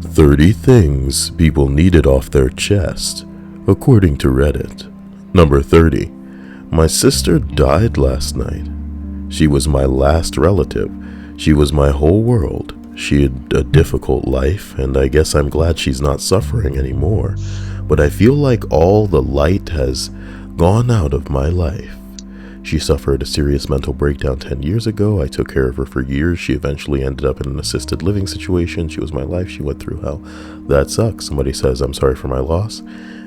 30 things people needed off their chest, according to Reddit. Number 30. My sister died last night. She was my last relative. She was my whole world. She had a difficult life, and I guess I'm glad she's not suffering anymore. But I feel like all the light has gone out of my life. She suffered a serious mental breakdown 10 years ago. I took care of her for years. She eventually ended up in an assisted living situation. She was my life. She went through hell. That sucks. Somebody says, I'm sorry for my loss.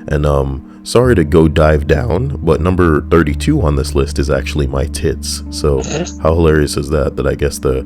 And sorry to go dive down, but number 32 on this list is actually my tits. So how hilarious is that? That I guess the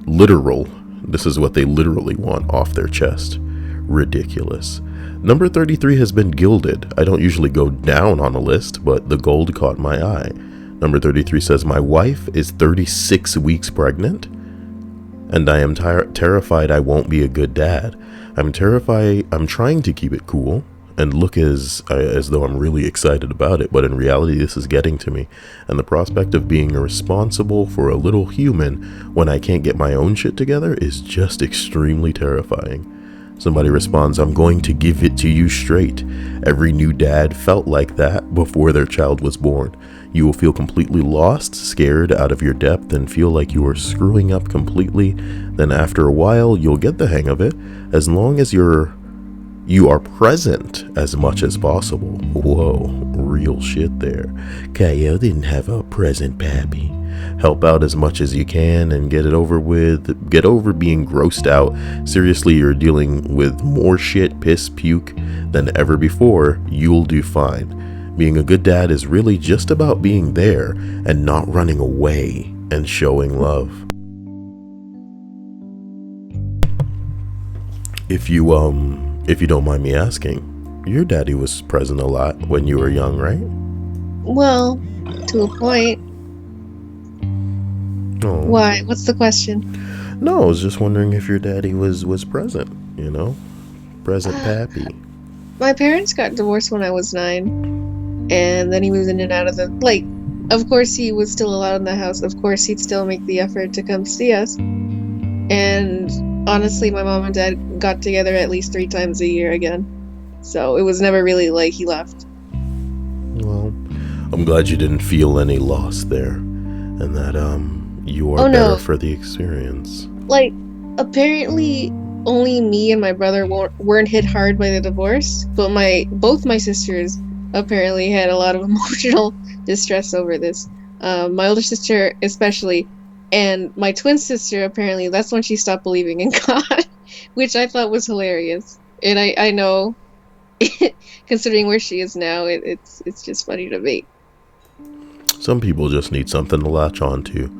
literal, this is what they literally want off their chest. Ridiculous. Number 33 has been gilded. I don't usually go down on a list, but the gold caught my eye. Number 33 says, my wife is 36 weeks pregnant, and I am terrified I won't be a good dad. I'm terrified. I'm trying to keep it cool and look as though I'm really excited about it, but in reality, this is getting to me. And the prospect of being responsible for a little human when I can't get my own shit together is just extremely terrifying. Somebody responds, I'm going to give it to you straight. Every new dad felt like that before their child was born. You will feel completely lost, scared, out of your depth, and feel like you are screwing up completely. Then after a while, you'll get the hang of it, as long as you are present as much as possible. Whoa, real shit there. Kyle didn't have a present pappy. Help out as much as you can and get it over with. Get over being grossed out. Seriously, you're dealing with more shit, piss, puke than ever before. You'll do fine. Being a good dad is really just about being there and not running away and showing love. If you don't mind me asking, your daddy was present a lot when you were young, right? Well, to a point. Oh. Why? What's the question? No, I was just wondering if your daddy was present, present pappy. My parents got divorced when I was 9, and then he was in and out of of course he was still allowed in the house. Of course he'd still make the effort to come see us. And honestly, my mom and dad got together at least 3 times a year again. So it was never really like he left. Well, I'm glad you didn't feel any loss there, and that you are better for the experience. Apparently only me and my brother weren't hit hard by the divorce, but both my sisters apparently had a lot of emotional distress over this. My older sister especially, and my twin sister, apparently that's when she stopped believing in God, which I thought was hilarious. And I know, considering where she is now, it's just funny to me. Some people just need something to latch on to.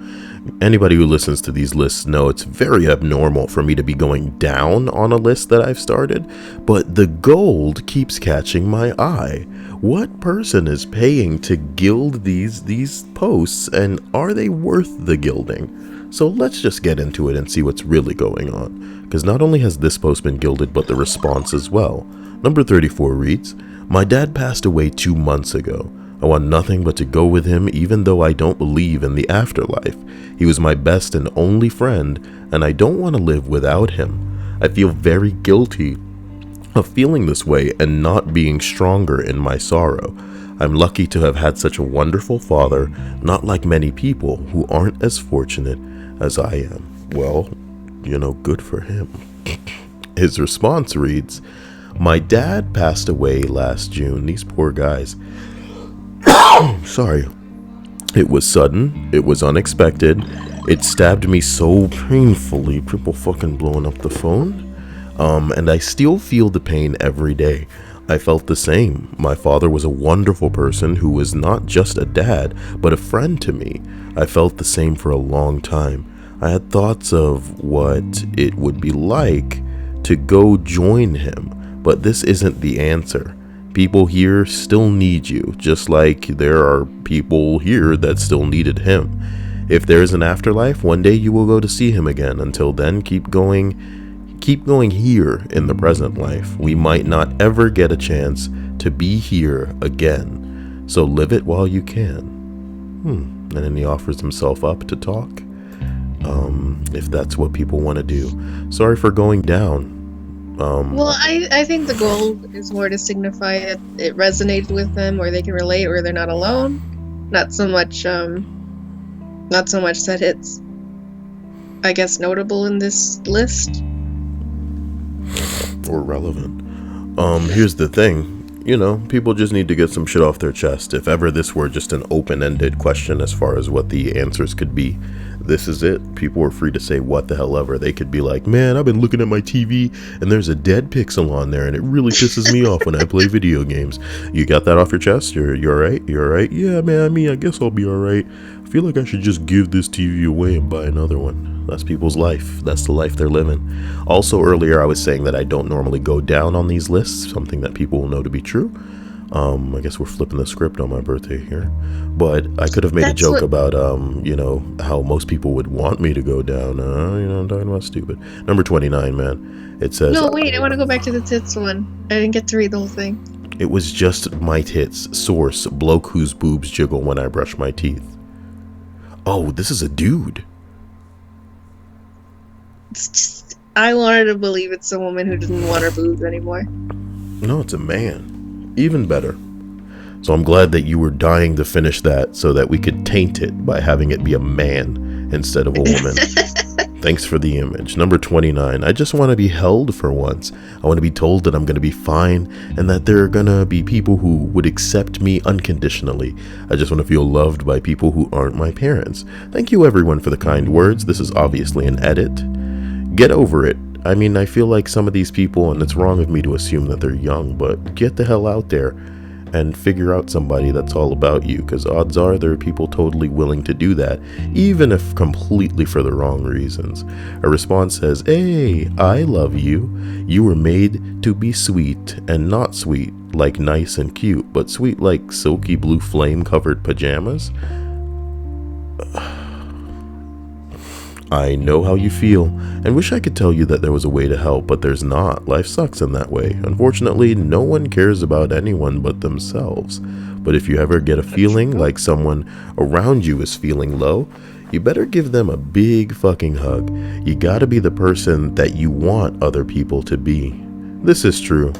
Anybody who listens to these lists know it's very abnormal for me to be going down on a list that I've started, but the gold keeps catching my eye. What person is paying to gild these posts, and are they worth the gilding? So let's just get into it and see what's really going on, because not only has this post been gilded, but the response as well. Number 34 reads, my dad passed away 2 months ago. I want nothing but to go with him, even though I don't believe in the afterlife. He was my best and only friend, and I don't want to live without him. I feel very guilty of feeling this way and not being stronger in my sorrow. I'm lucky to have had such a wonderful father, not like many people who aren't as fortunate as I am. Well, good for him. His response reads, my dad passed away last June. These poor guys. Sorry. It was sudden. It was unexpected. It stabbed me so painfully. People fucking blowing up the phone. And I still feel the pain every day. I felt the same. My father was a wonderful person who was not just a dad, but a friend to me. I felt the same for a long time. I had thoughts of what it would be like to go join him, but this isn't the answer. People here still need you, just like there are people here that still needed him. If there is an afterlife, one day you will go to see him again. Until then, keep going here in the present life. We might not ever get a chance to be here again, so live it while you can. And then he offers himself up to talk. if that's what people want to do. Sorry for going down. Well, I think the goal is more to signify that it resonated with them, or they can relate, or they're not alone. Not so much that it's, I guess, notable in this list. Or relevant. Here's the thing. People just need to get some shit off their chest. If ever this were just an open-ended question as far as what the answers could be, this is it. People are free to say what the hell ever. They could be like, man, I've been looking at my TV and there's a dead pixel on there and it really pisses me off when I play video games. You got that off your chest? You're alright? You're alright? Yeah, man, I guess I'll be alright. I feel like I should just give this TV away and buy another one. That's people's life. That's the life they're living. Also, earlier I was saying that I don't normally go down on these lists, something that people will know to be true. I guess we're flipping the script on my birthday here. But I could have made a joke about, how most people would want me to go down. I'm talking about stupid. Number 29, man. It says... No, wait, I want to go back to the tits one. I didn't get to read the whole thing. It was just my tits. Source, bloke whose boobs jiggle when I brush my teeth. Oh, this is a dude. It's just, I wanted to believe it's a woman who didn't want her boobs anymore. No, it's a man. Even better. So I'm glad that you were dying to finish that so that we could taint it by having it be a man instead of a woman. Thanks for the image. Number 29. I just want to be held for once. I want to be told that I'm going to be fine and that there are going to be people who would accept me unconditionally. I just want to feel loved by people who aren't my parents. Thank you everyone for the kind words. This is obviously an edit. Get over it. I mean, I feel like some of these people, and it's wrong of me to assume that they're young, but get the hell out there and figure out somebody that's all about you, because odds are there are people totally willing to do that, even if completely for the wrong reasons. A response says, hey, I love you. You were made to be sweet, and not sweet like nice and cute, but sweet like silky blue flame-covered pajamas. I know how you feel, and wish I could tell you that there was a way to help, but there's not. Life sucks in that way. Unfortunately, no one cares about anyone but themselves. But if you ever get a feeling like someone around you is feeling low, you better give them a big fucking hug. You gotta be the person that you want other people to be. This is true,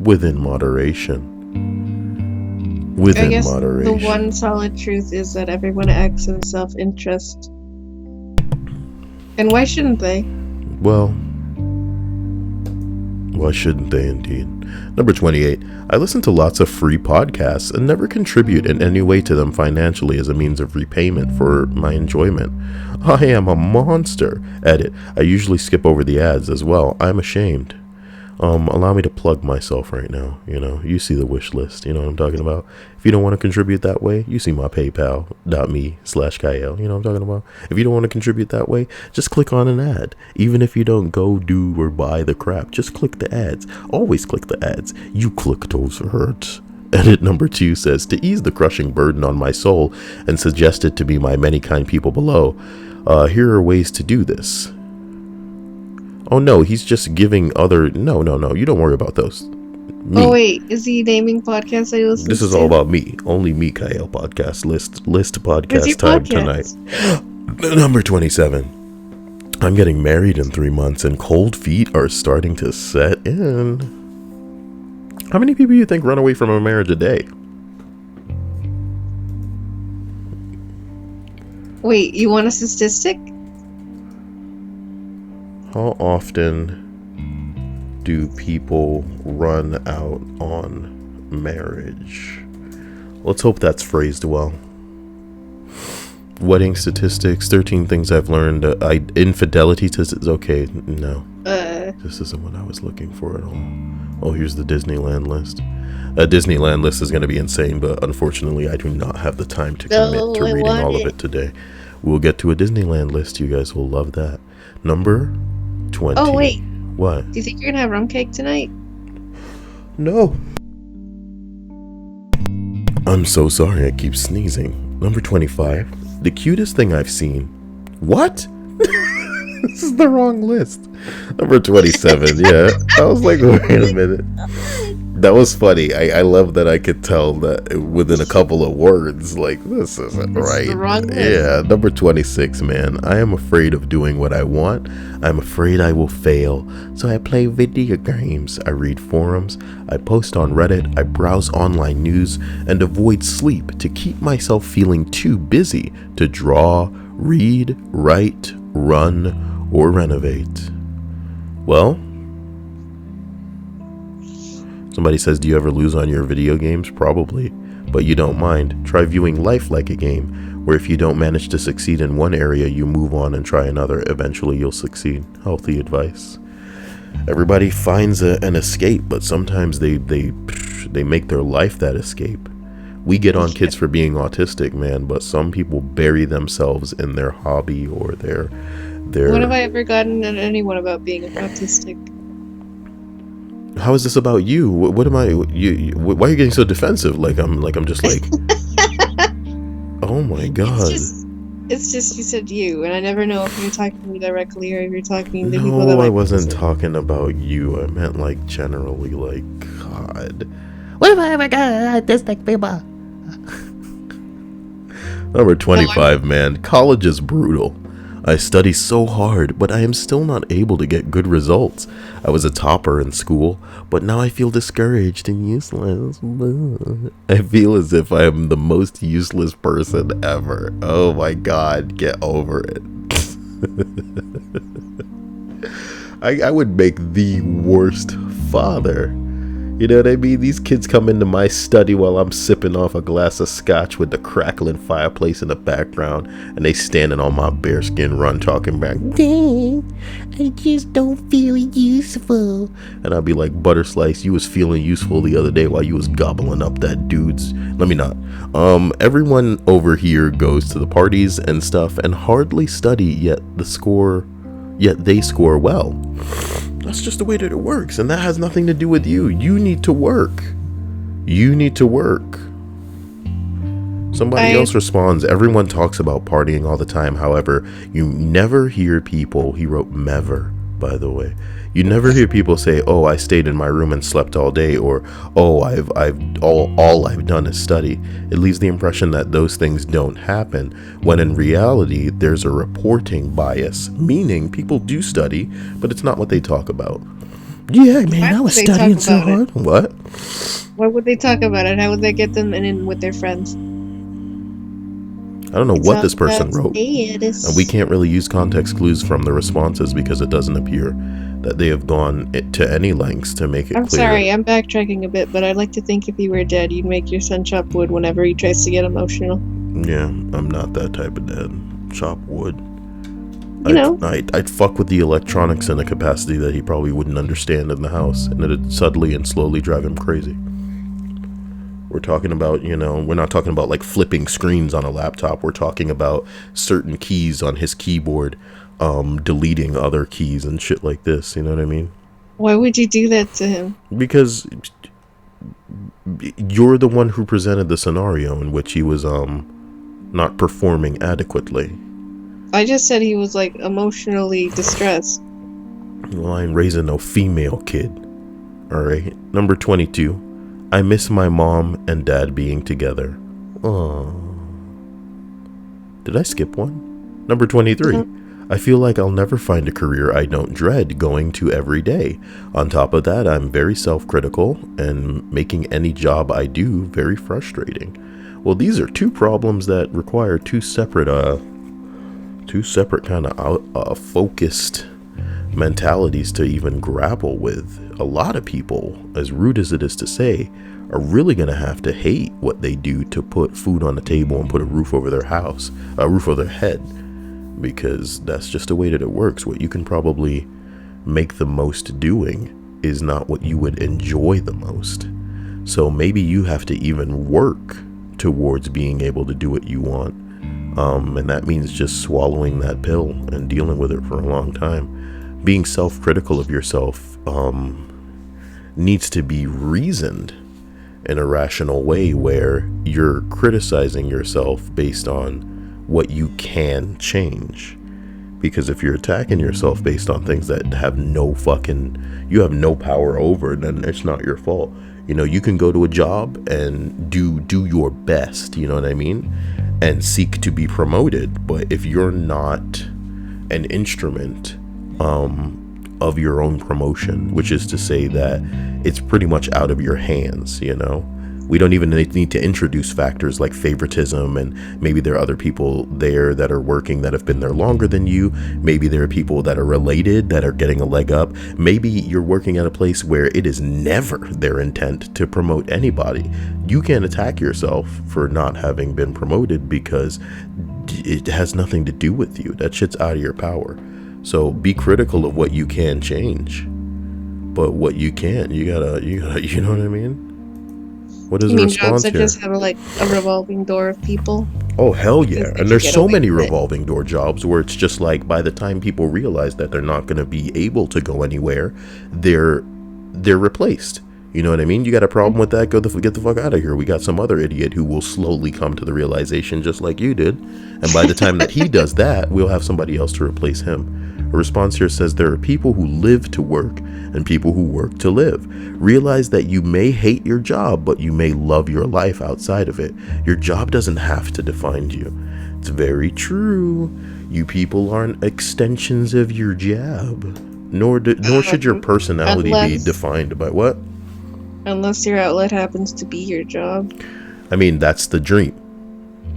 within moderation. Within moderation. The one solid truth is that everyone acts in self-interest. And why shouldn't they? Well, why shouldn't they indeed? Number 28. I listen to lots of free podcasts and never contribute in any way to them financially as a means of repayment for my enjoyment. I am a monster. Edit. I usually skip over the ads as well. I'm ashamed. Allow me to plug myself right now. You see the wish list. You know what I'm talking about? If you don't want to contribute that way, you see my paypal.me/Kyle. You know what I'm talking about? If you don't want to contribute that way, just click on an ad. Even if you don't go do or buy the crap, just click the ads. Always click the ads. You click those hurts. Edit number 2 says, to ease the crushing burden on my soul and suggested to be my many kind people below, here are ways to do this. Oh no, he's just giving other... No, you don't worry about those. Me. Oh wait, is he naming podcasts I listen to? This is all about me. Only me, Kyle podcast. List podcast time podcast? Tonight. Number 27. I'm getting married in 3 months and cold feet are starting to set in. How many people do you think run away from a marriage a day? Wait, you want a statistic? How often do people run out on marriage? Let's hope that's phrased well. Wedding statistics, 13 things I've learned. Infidelity statistics. Okay, no. This isn't what I was looking for at all. Oh, here's the Disneyland list. A Disneyland list is going to be insane, but unfortunately I do not have the time to commit to reading all of it today. We'll get to a Disneyland list. You guys will love that. Number 20. Oh, wait. What? Do you think you're gonna have rum cake tonight? No. I'm so sorry, I keep sneezing. Number 25. The cutest thing I've seen. What? This is the wrong list. Number 27, yeah. I was like, wait a minute. That was funny. I love that I could tell that within a couple of words, like, this isn't This is right. the wrong list. Yeah, number 26, man. I am afraid of doing what I want. I'm afraid I will fail. So I play video games. I read forums. I post on Reddit. I browse online news and avoid sleep to keep myself feeling too busy to draw, read, write, run, or renovate. Well, somebody says, do you ever lose on your video games? Probably, but you don't mind. Try viewing life like a game, where if you don't manage to succeed in one area, you move on and try another. Eventually you'll succeed. Healthy advice. Everybody finds an escape, but sometimes they make their life that escape. We get on kids for being autistic, man, but some people bury themselves in their hobby or their When have I ever gotten at anyone about being autistic? How is this about you? What am I? Why are you getting so defensive? Like I'm just like. Oh my god. It's just you said you, and I never know if you're talking to me directly or if you're talking to people that No, might I wasn't listen. talking about you. I meant like generally. Like, God. What have I ever got autistic people? Number 25, man. College is brutal. I study so hard, but I am still not able to get good results. I was a topper in school, but now I feel discouraged and useless. I feel as if I am the most useless person ever. Oh my god, get over it. I would make the worst father. You know what I mean? These kids come into my study while I'm sipping off a glass of scotch with the crackling fireplace in the background, and they standing on my bearskin run talking back, Dang, I just don't feel useful. And I'll be like, Butter Slice, you was feeling useful the other day while you was gobbling up that dude's. Let me not. Everyone over here goes to the parties and stuff and hardly study, yet they score well. That's just the way that it works, and that has nothing to do with you. You need to work. Somebody else responds, everyone talks about partying all the time. However, you never hear people, he wrote mever, by the way. You never hear people say, oh, I stayed in my room and slept all day, or, oh, all I've done is study. It leaves the impression that those things don't happen, when in reality, there's a reporting bias, meaning people do study, but it's not what they talk about. Yeah, man, I was studying so hard. What? Why would they talk about it? How would they get them in with their friends? I don't know what this person wrote, and we can't really use context clues from the responses because it doesn't appear that they have gone to any lengths to make it clear. I'm sorry, I'm backtracking a bit, but I'd like to think if you were dead, you'd make your son chop wood whenever he tries to get emotional. Yeah, I'm not that type of dad. Chop wood. I'd fuck with the electronics in a capacity that he probably wouldn't understand in the house, and it'd subtly and slowly drive him crazy. We're talking about, we're not talking about like flipping screens on a laptop. We're talking about certain keys on his keyboard, deleting other keys and shit like this. You know what I mean? Why would you do that to him? Because you're the one who presented the scenario in which he was not performing adequately. I just said he was like emotionally distressed. Well, I ain't raising no female kid. All right. Number 22. I miss my mom and dad being together. Aww. Did I skip one? Number 23. Mm-hmm. I feel like I'll never find a career I don't dread going to every day. On top of that, I'm very self-critical and making any job I do very frustrating. Well, these are two problems that require two separate kind of focused mentalities to even grapple with. A lot of people, as rude as it is to say, are really going to have to hate what they do to put food on the table and put a roof over their house, a roof over their head, because that's just the way that it works. What you can probably make the most doing is not what you would enjoy the most. So maybe you have to even work towards being able to do what you want. And that means just swallowing that pill and dealing with it for a long time. Being self-critical of yourself needs to be reasoned in a rational way, where you're criticizing yourself based on what you can change. Because if you're attacking yourself based on things that have you have no power over, then it's not your fault. You know, you can go to a job and do your best, you know what I mean, and seek to be promoted, but if you're not an instrument of your own promotion, which is to say that it's pretty much out of your hands, you know. We don't even need to introduce factors like favoritism, and maybe there are other people there that are working that have been there longer than you. Maybe there are people that are related that are getting a leg up. Maybe you're working at a place where it is never their intent to promote anybody. You can't attack yourself for not having been promoted because it has nothing to do with you. That shit's out of your power. So be critical of what you can change, but what you can't, you gotta, you know what I mean? What is You the mean jobs response that here? just have a revolving door of people? Oh, hell yeah. If And you there's get so away many with it. revolving door jobs where it's just like by the time people realize that they're not going to be able to go anywhere, they're replaced. You know what I mean? You got a problem with that? Get the fuck out of here. We got some other idiot who will slowly come to the realization just like you did. And by the time that he does that, we'll have somebody else to replace him. A response here says there are people who live to work and people who work to live. Realize that you may hate your job, but you may love your life outside of it. Your job doesn't have to define you. It's very true. You people aren't extensions of your job. Nor should your personality be defined by what? Unless your outlet happens to be your job. I mean, that's the dream.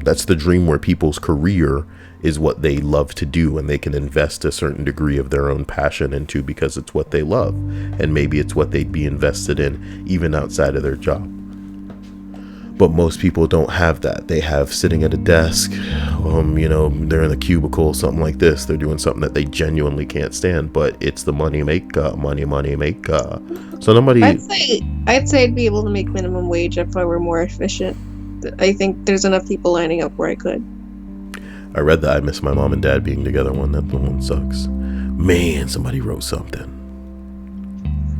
That's the dream where people's career is what they love to do and they can invest a certain degree of their own passion into because it's what they love. And maybe it's what they'd be invested in even outside of their job. But most people don't have that. They have sitting at a desk, you know, they're in a cubicle, something like this. They're doing something that they genuinely can't stand, but it's the money maker, money maker. So nobody... I'd say I'd be able to make minimum wage if I were more efficient. I think there's enough people lining up where I could. I read that I miss my mom and dad being together one. That one sucks. Man, somebody wrote something.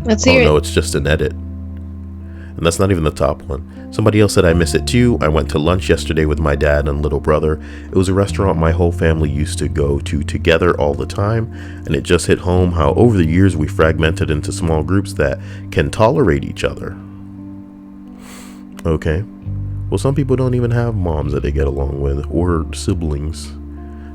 Let's hear it. Oh no, it's just an edit. And that's not even the top one. Somebody else said I miss it too. I went to lunch yesterday with my dad and little brother. It was a restaurant my whole family used to go to together all the time. And it just hit home how over the years we fragmented into small groups that can tolerate each other. Okay. Well, some people don't even have moms that they get along with or siblings.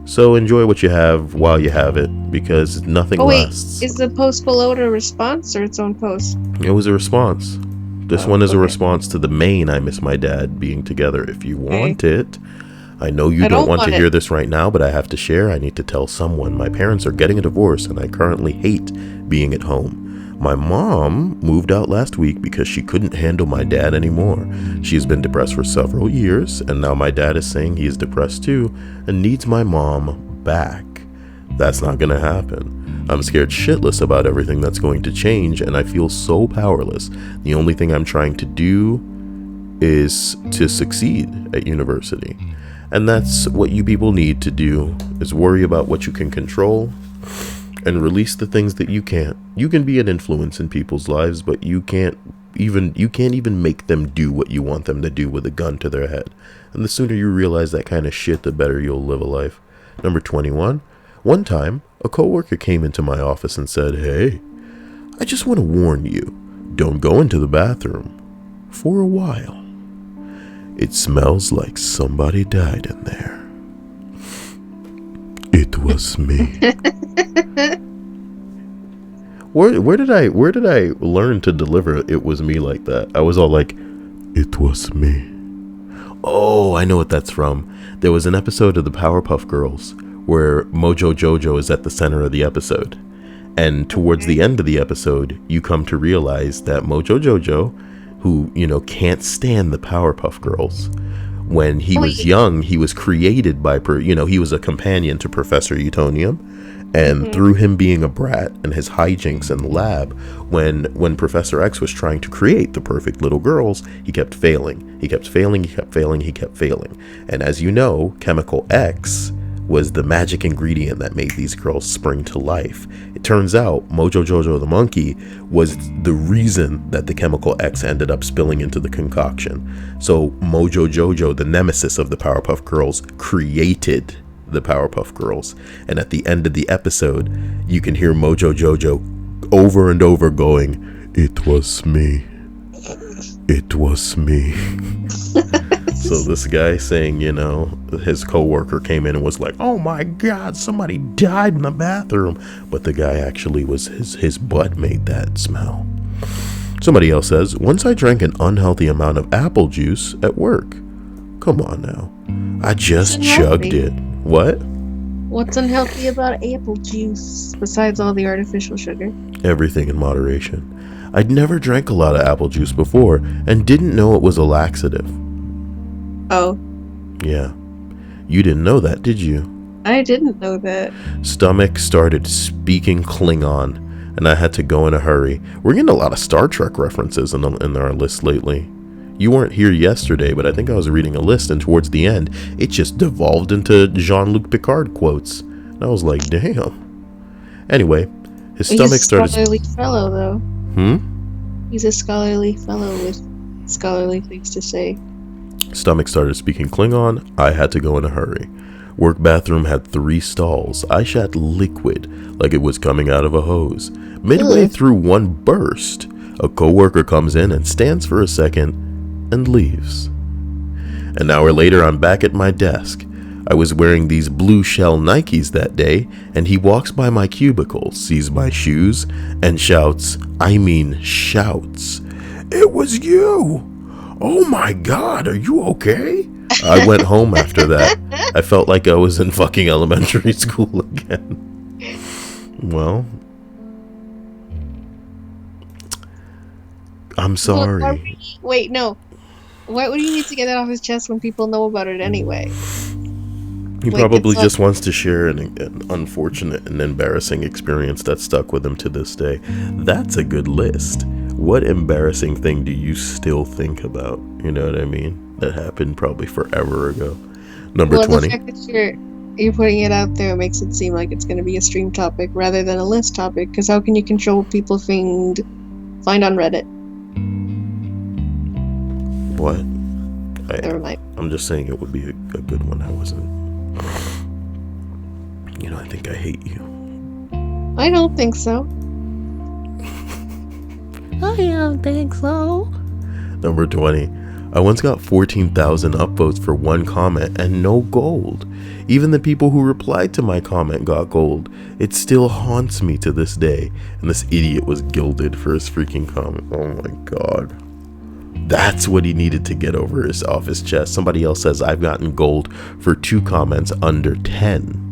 So enjoy what you have while you have it because nothing lasts. Is the post below a response or its own post? It was a response. This one is a response to the main I miss my dad being together. If you want it, I know you don't want to hear this right now, but I have to share. I need to tell someone. My parents are getting a divorce and I currently hate being at home. My mom moved out last week because she couldn't handle my dad anymore. She's been depressed for several years, and now my dad is saying he is depressed too and needs my mom back. That's not gonna happen. I'm scared shitless about everything that's going to change, and I feel so powerless. The only thing I'm trying to do is to succeed at university. And that's what you people need to do, is worry about what you can control and release the things that you can't. You can be an influence in people's lives, but you can't even make them do what you want them to do with a gun to their head. And the sooner you realize that kind of shit, the better you'll live a life. Number 21. One time, a coworker came into my office and said, "Hey, I just want to warn you, don't go into the bathroom for a while. It smells like somebody died in there." It was me. Where did I learn to deliver "it was me" like that? I was all like, "It was me." Oh, I know what that's from. There was an episode of the Powerpuff Girls where Mojo Jojo is at the center of the episode. And towards the end of the episode, you come to realize that Mojo Jojo, who, can't stand the Powerpuff Girls, when he was young, he was created by, he was a companion to Professor Utonium. And through him being a brat and his hijinks in the lab, when Professor X was trying to create the perfect little girls, he kept failing. He kept failing, he kept failing, he kept failing. And as you know, Chemical X was the magic ingredient that made these girls spring to life. It turns out Mojo Jojo the monkey was the reason that the Chemical X ended up spilling into the concoction. So Mojo Jojo, the nemesis of the Powerpuff Girls, created the Powerpuff Girls. And at the end of the episode, you can hear Mojo Jojo over and over going, "It was me." It was me. So this guy saying, his coworker came in and was like, oh my God, somebody died in the bathroom. But the guy actually was his butt made that smell. Somebody else says, once I drank an unhealthy amount of apple juice at work. Come on now. I just chugged it. What? What's unhealthy about apple juice besides all the artificial sugar? Everything in moderation. I'd never drank a lot of apple juice before and didn't know it was a laxative. Oh. Yeah. You didn't know that, did you? I didn't know that. Stomach started speaking Klingon, and I had to go in a hurry. We're getting a lot of Star Trek references in our list lately. You weren't here yesterday, but I think I was reading a list, and towards the end, it just devolved into Jean-Luc Picard quotes. And I was like, damn. Anyway, his stomach started... He's a scholarly fellow, though. Hmm? He's a scholarly fellow with scholarly things to say. Stomach started speaking Klingon. I had to go in a hurry. Work bathroom had 3 stalls. I shat liquid like it was coming out of a hose. Midway through one burst, a coworker comes in and stands for a second and leaves. An hour later, I'm back at my desk. I was wearing these blue shell Nikes that day, and he walks by my cubicle, sees my shoes, and shouts, shouts, "It was you! Oh my God, are you okay?" I went home after that. I felt like I was in fucking elementary school again. Well, I'm sorry. Wait, no. Why would you need to get that off his chest when people know about it anyway? He probably just wants to share an unfortunate and embarrassing experience that stuck with him to this day. That's a good list. What embarrassing thing do you still think about? You know what I mean? That happened probably forever ago. Number 20. The fact that you're putting it out there makes it seem like it's going to be a stream topic rather than a list topic. Because how can you control what people find on Reddit? What? Never mind. I'm just saying it would be a good one. I wasn't. I think I hate you. I don't think so. I don't think so. Number 20. I once got 14,000 upvotes for one comment and no gold. Even the people who replied to my comment got gold. It still haunts me to this day. And this idiot was gilded for his freaking comment. Oh my God. That's what he needed to get off his chest. Somebody else says, I've gotten gold for 2 comments under 10.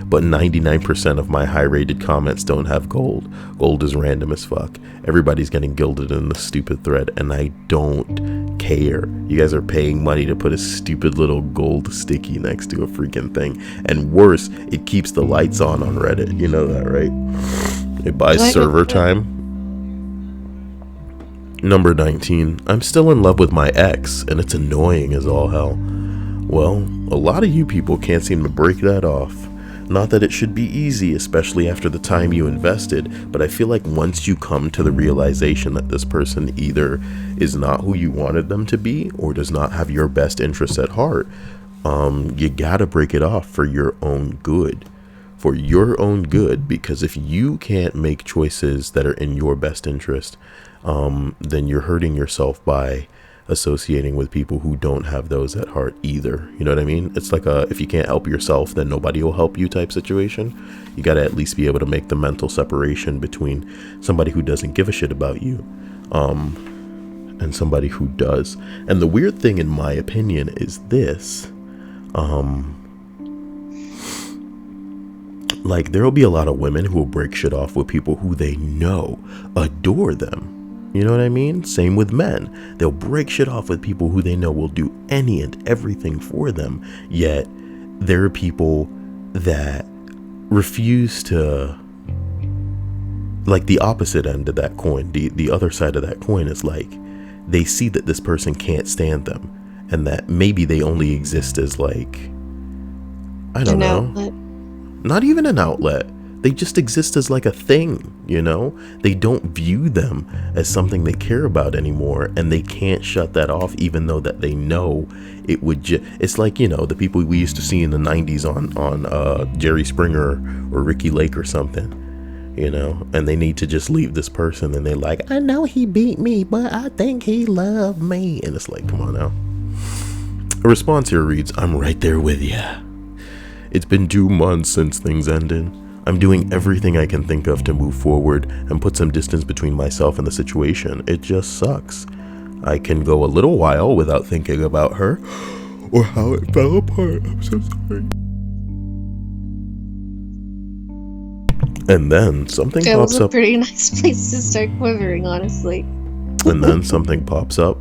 But 99% of my high-rated comments don't have gold. Gold is random as fuck. Everybody's getting gilded in the stupid thread, and I don't care. You guys are paying money to put a stupid little gold sticky next to a freaking thing. And worse, it keeps the lights on Reddit. You know that, right? It buys server time. Number 19. I'm still in love with my ex, and it's annoying as all hell. Well, a lot of you people can't seem to break that off. Not that it should be easy, especially after the time you invested, but I feel like once you come to the realization that this person either is not who you wanted them to be or does not have your best interests at heart, you gotta break it off for your own good. For your own good, because if you can't make choices that are in your best interest, then you're hurting yourself by associating with people who don't have those at heart either. You know what I mean? It's like if you can't help yourself, then nobody will help you type situation. You got to at least be able to make the mental separation between somebody who doesn't give a shit about you and somebody who does. And the weird thing, in my opinion, is this. Like, there will be a lot of women who will break shit off with people who they know adore them. You know what I mean? Same with men. They'll break shit off with people who they know will do any and everything for them. Yet, there are people that refuse to... Like, the opposite end of that coin, the other side of that coin is like, they see that this person can't stand them. And that maybe they only exist as like... I don't know. Outlet. Not even an outlet. They just exist as like a thing, you know? They don't view them as something they care about anymore, and they can't shut that off even though that they know it would it's like, the people we used to see in the 90s on Jerry Springer or Ricky Lake or something. you know, and they need to just leave this person, and they're like, I know he beat me, but I think he loved me. And it's like, come on now. A response here reads, I'm right there with ya. It's been 2 months since things ended. I'm doing everything I can think of to move forward and put some distance between myself and the situation. It just sucks. I can go a little while without thinking about her or how it fell apart. I'm so sorry. And then something That pops was a up. pretty nice place to start quivering, honestly. And then something pops up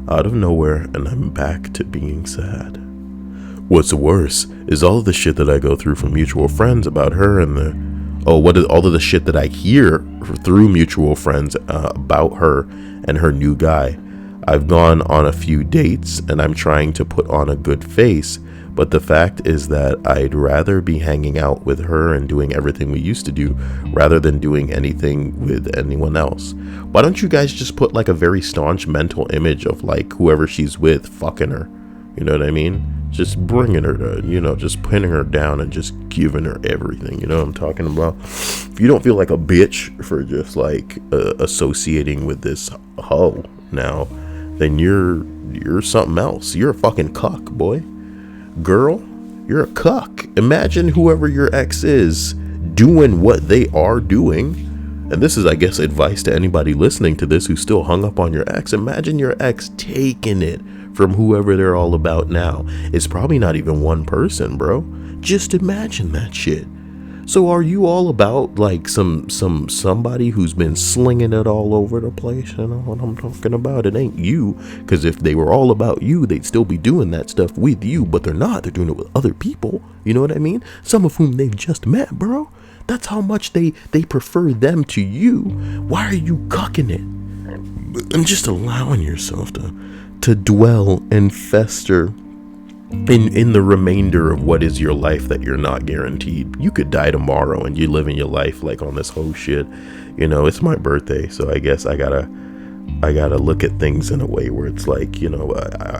out of nowhere, and I'm back to being sad. What's worse is all of the shit that I go through from mutual friends about her and all of the shit that I hear through mutual friends about her and her new guy. I've gone on a few dates and I'm trying to put on a good face, but the fact is that I'd rather be hanging out with her and doing everything we used to do rather than doing anything with anyone else. Why don't you guys just put like a very staunch mental image of like whoever she's with fucking her? You know what I mean? Just bringing her to, you know, just pinning her down and just giving her everything. You know what I'm talking about? If you don't feel like a bitch for just like associating with this hoe now, then you're something else. You're a fucking cuck, boy. Girl, you're a cuck. Imagine whoever your ex is doing what they are doing. And this is, I guess, advice to anybody listening to this who's still hung up on your ex. Imagine your ex taking it from whoever they're all about now. It's probably not even one person, bro. Just imagine that shit. So are you all about like somebody who's been slinging it all over the place? You know what I'm talking about? It ain't you, because if they were all about you, they'd still be doing that stuff with you, but they're not. They're doing it with other people. You know what I mean? Some of whom they've just met, bro. That's how much they prefer them to you. Why are you cucking it? And just allowing yourself to dwell and fester in the remainder of what is your life that you're not guaranteed. You could die tomorrow and you living your life like on this whole shit. You know, it's my birthday, so I guess I gotta look at things in a way where it's like, you know,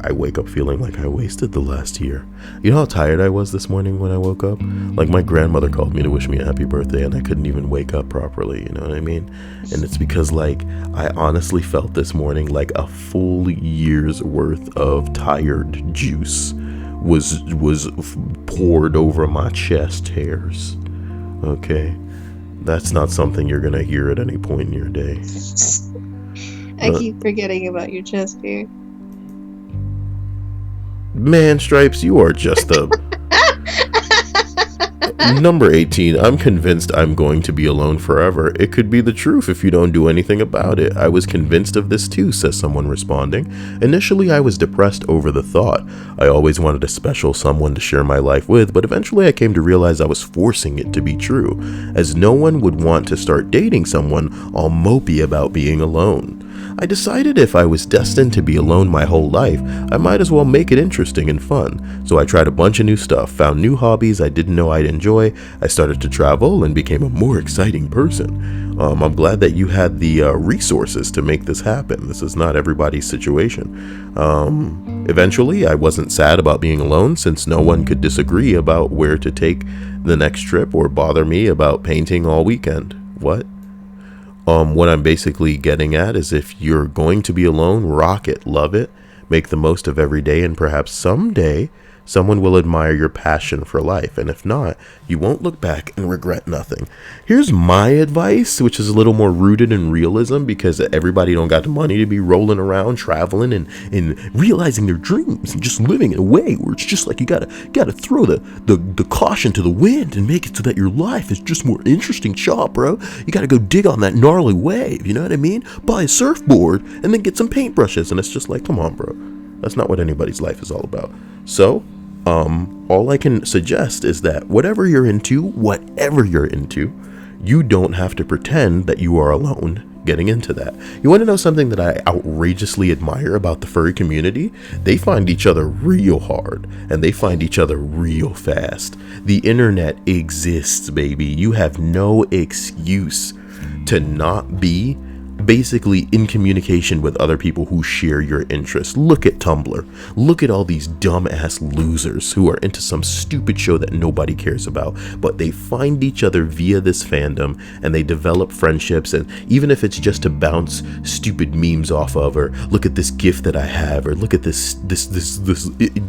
I wake up feeling like I wasted the last year. You know how tired I was this morning when I woke up? Like my grandmother called me to wish me a happy birthday and I couldn't even wake up properly, you know what I mean? And it's because like I honestly felt this morning like a full year's worth of tired juice was poured over my chest hairs. Okay, that's not something you're gonna hear at any point in your day. I keep forgetting about your chest hair. Man, Stripes, you are just a Number 18, I'm convinced I'm going to be alone forever. It could be the truth if you don't do anything about it. I was convinced of this too, says someone responding. Initially, I was depressed over the thought. I always wanted a special someone to share my life with, but eventually I came to realize I was forcing it to be true, as no one would want to start dating someone all mopey about being alone. I decided if I was destined to be alone my whole life, I might as well make it interesting and fun. So I tried a bunch of new stuff, found new hobbies I didn't know I'd enjoy. I started to travel and became a more exciting person. I'm glad that you had the resources to make this happen. This is not everybody's situation. Eventually, I wasn't sad about being alone since no one could disagree about where to take the next trip or bother me about painting all weekend. What? What I'm basically getting at is if you're going to be alone, rock it, love it, make the most of every day, and perhaps someday someone will admire your passion for life. And if not, you won't look back and regret nothing. Here's my advice, which is a little more rooted in realism, because everybody don't got the money to be rolling around, traveling and realizing their dreams and just living in a way where it's just like you gotta throw the caution to the wind and make it so that your life is just more interesting. Shaw, bro. You gotta go dig on that gnarly wave, you know what I mean? Buy a surfboard and then get some paintbrushes, and it's just like, come on, bro. That's not what anybody's life is all about. So, all I can suggest is that whatever you're into, you don't have to pretend that you are alone getting into that. You want to know something that I outrageously admire about the furry community? They find each other real hard, and they find each other real fast. The internet exists, baby. You have no excuse to not be basically in communication with other people who share your interests. Look at Tumblr. Look at all these dumbass losers who are into some stupid show that nobody cares about, but they find each other via this fandom and they develop friendships. And even if it's just to bounce stupid memes off of, or look at this GIF that I have, or look at this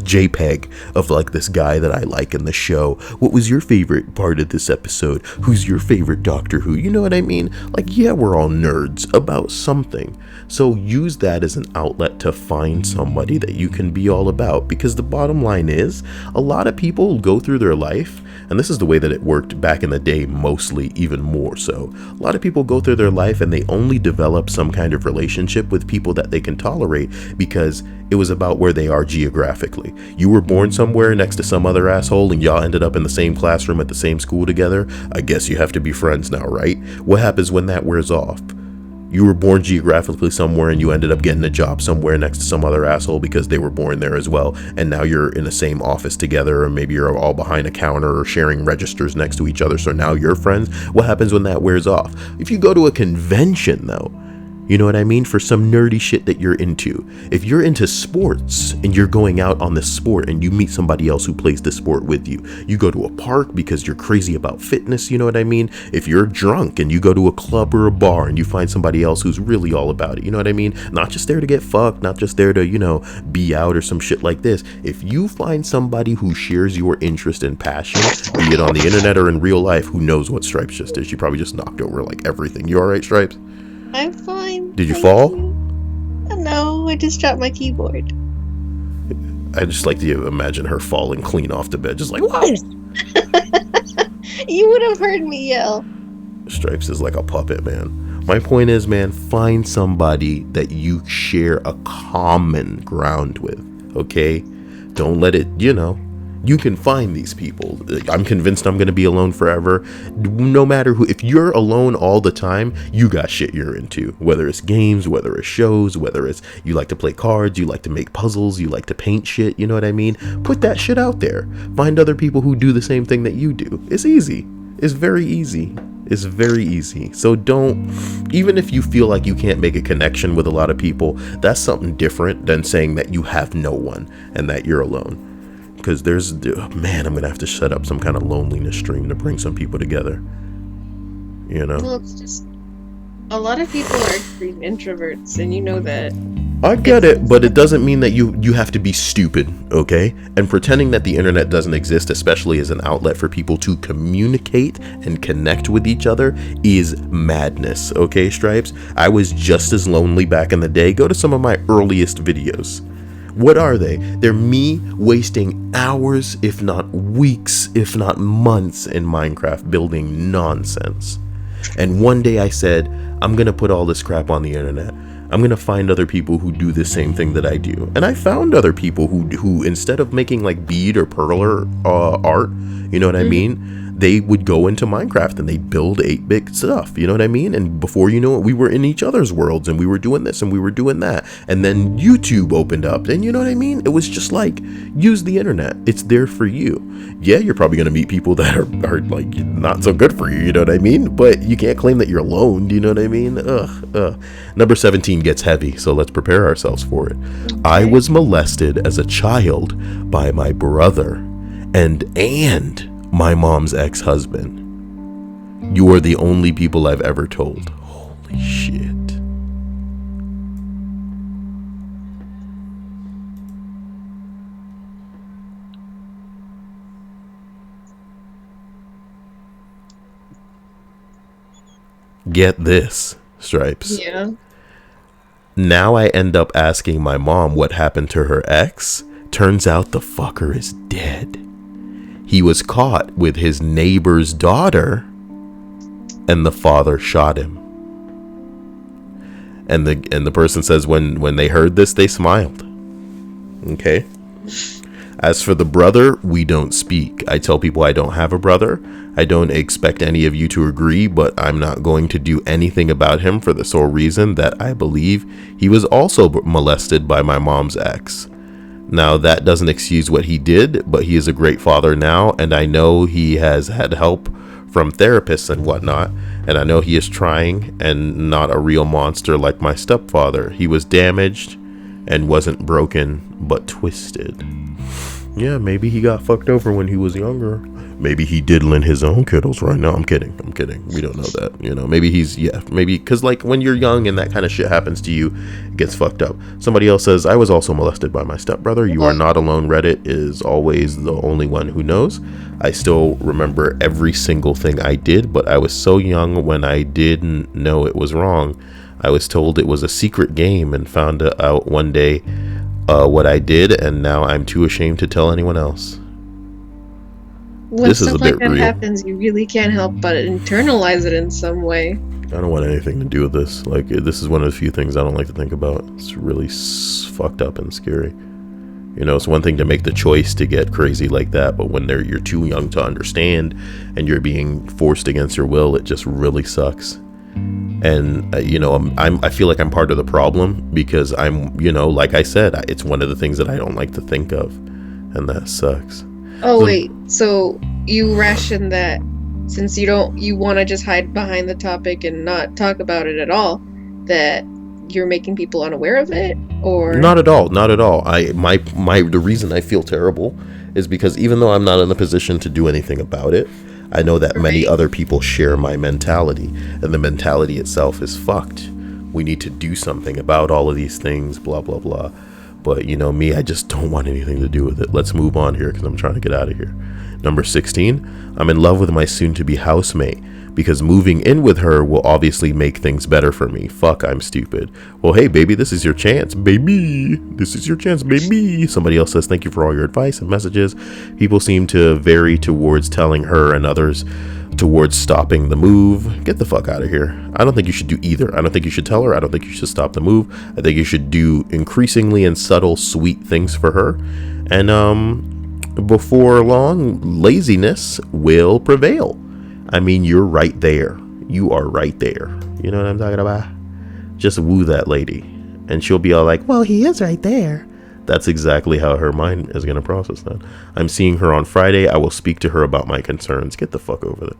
JPEG of like this guy that I like in the show. What was your favorite part of this episode? Who's your favorite Doctor Who? You know what I mean? Like, yeah, we're all nerds about something. So use that as an outlet to find somebody that you can be all about, because the bottom line is a lot of people go through their life, and this is the way that it worked back in the day, mostly, even more so. A lot of people go through their life and they only develop some kind of relationship with people that they can tolerate because it was about where they are geographically. You were born somewhere next to some other asshole and y'all ended up in the same classroom at the same school together. I guess you have to be friends now, right? What happens when that wears off? You were born geographically somewhere and you ended up getting a job somewhere next to some other asshole because they were born there as well. And now you're in the same office together, or maybe you're all behind a counter or sharing registers next to each other. So now you're friends. What happens when that wears off? If you go to a convention though, you know what I mean? For some nerdy shit that you're into. If you're into sports and you're going out on this sport and you meet somebody else who plays the sport with you, you go to a park because you're crazy about fitness, you know what I mean? If you're drunk and you go to a club or a bar and you find somebody else who's really all about it, you know what I mean? Not just there to get fucked, not just there to, you know, be out or some shit like this. If you find somebody who shares your interest and passion, be it on the internet or in real life, who knows what Stripes just did? She probably just knocked over like everything. You all right, Stripes? I'm fine. Did you fall? No, I just dropped my keyboard. I just like to imagine her falling clean off the bed, just like, whoa! You would have heard me yell. Stripes is like a puppet, man. My point is, man, find somebody that you share a common ground with, okay? Don't let it, you know, you can find these people. I'm convinced I'm going to be alone forever. No matter who, if you're alone all the time, you got shit you're into, whether it's games, whether it's shows, whether it's you like to play cards, you like to make puzzles, you like to paint shit, you know what I mean? Put that shit out there. Find other people who do the same thing that you do. It's easy. It's very easy. It's very easy. So don't, even if you feel like you can't make a connection with a lot of people, that's something different than saying that you have no one and that you're alone. Because there's, man, I'm going to have to set up some kind of loneliness stream to bring some people together. You know? Well, it's just, a lot of people are extreme introverts, and you know that. I get it, but it doesn't mean that you have to be stupid, okay? And pretending that the internet doesn't exist, especially as an outlet for people to communicate and connect with each other, is madness, okay, Stripes? I was just as lonely back in the day. Go to some of my earliest videos. What are they? They're me wasting hours, if not weeks, if not months in Minecraft building nonsense. And one day I said, I'm gonna put all this crap on the internet. I'm gonna find other people who do the same thing that I do. And I found other people who instead of making like bead or perler art, you know what I mean? They would go into Minecraft and they build 8-bit stuff, you know what I mean? And before you know it, we were in each other's worlds and we were doing this and we were doing that. And then YouTube opened up and you know what I mean? It was just like, use the internet. It's there for you. Yeah, you're probably going to meet people that are like not so good for you, you know what I mean? But you can't claim that you're alone, do you know what I mean? Number 17 gets heavy, so let's prepare ourselves for it. Okay. I was molested as a child by my brother and my mom's ex-husband. You are the only people I've ever told. Holy shit. Get this, Stripes. Yeah. Now I end up asking my mom what happened to her ex. Turns out the fucker is dead. He was caught with his neighbor's daughter, and the father shot him. And the person says when they heard this, they smiled. Okay. As for the brother, we don't speak. I tell people I don't have a brother. I don't expect any of you to agree, but I'm not going to do anything about him for the sole reason that I believe he was also molested by my mom's ex. Now, that doesn't excuse what he did, but he is a great father now, and I know he has had help from therapists and whatnot, and I know he is trying and not a real monster like my stepfather. He was damaged and wasn't broken, but twisted. Yeah, maybe he got fucked over when he was younger. Maybe he diddling his own kiddles right now. I'm kidding. We don't know that. Maybe maybe because like when you're young and that kind of shit happens to you, it gets fucked up. Somebody else says, I was also molested by my stepbrother. You are not alone. Reddit is always the only one who knows. I still remember every single thing I did, but I was so young when I didn't know it was wrong. I was told it was a secret game and found out one day what I did, and now I'm too ashamed to tell anyone else. When this stuff is a like bit that real. Happens, you really can't help but internalize it in some way. I don't want anything to do with this. Like, this is one of the few things I don't like to think about. It's really fucked up and scary. It's one thing to make the choice to get crazy like that, but when you're too young to understand and you're being forced against your will, it just really sucks. And I feel like I'm part of the problem because I'm, like I said, it's one of the things that I don't like to think of, and that sucks. Oh, wait, so you ration that since you want to just hide behind the topic and not talk about it at all, that you're making people unaware of it? Or not at all. The reason I feel terrible is because even though I'm not in a position to do anything about it, I know that many other people share my mentality, and the mentality itself is fucked. We need to do something about all of these things, blah, blah, blah. But me, I just don't want anything to do with it. Let's move on here because I'm trying to get out of here. Number 16, I'm in love with my soon-to-be housemate because moving in with her will obviously make things better for me. Fuck, I'm stupid. Well, hey, baby, this is your chance, baby. This is your chance, baby. Somebody else says, thank you for all your advice and messages. People seem to vary towards telling her and others towards stopping the move. Get the fuck out of here. I don't think you should do either. I don't think you should tell her. I don't think you should stop the move. I think you should do increasingly and subtle, sweet things for her. And before long, laziness will prevail. I mean, you're right there. You are right there. You know what I'm talking about? Just woo that lady. And she'll be all like, well, he is right there. That's exactly how her mind is going to process that. I'm seeing her on Friday. I will speak to her about my concerns. Get the fuck over there.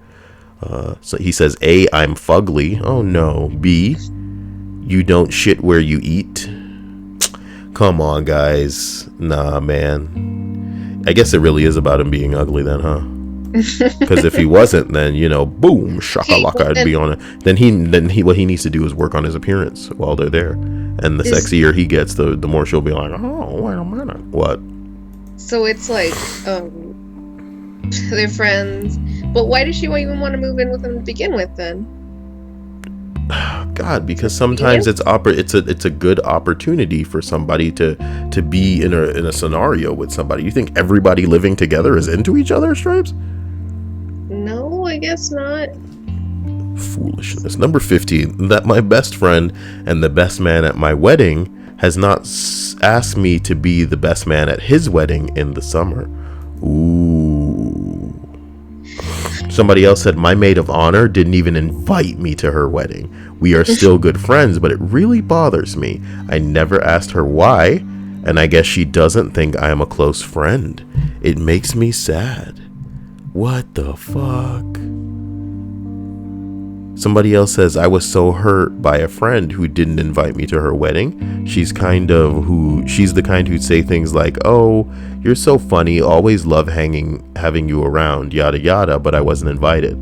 So he says, A, I'm fugly. Oh, no. B, you don't shit where you eat. Come on, guys. Nah, man. I guess it really is about him being ugly then, huh? Because if he wasn't, then boom, shakalaka, I'd be on it. Then he what he needs to do is work on his appearance while they're there, and the sexier he gets, the more she'll be like, oh, wait a minute, what? So it's like they're friends, but why does she even want to move in with him to begin with then? God, because sometimes it's a good opportunity for somebody to be in a scenario with somebody. You think everybody living together is into each other, Stripes? No, I guess not. Foolishness. Number 15, that my best friend and the best man at my wedding has not asked me to be the best man at his wedding in the summer. Ooh. Somebody else said my maid of honor didn't even invite me to her wedding. We are still good friends, but it really bothers me. I never asked her why, and I guess she doesn't think I am a close friend. It makes me sad. What the fuck? Somebody else says I was so hurt by a friend who didn't invite me to her wedding. She's the kind who'd say things like, "Oh, you're so funny, always love having you around, yada yada, but I wasn't invited.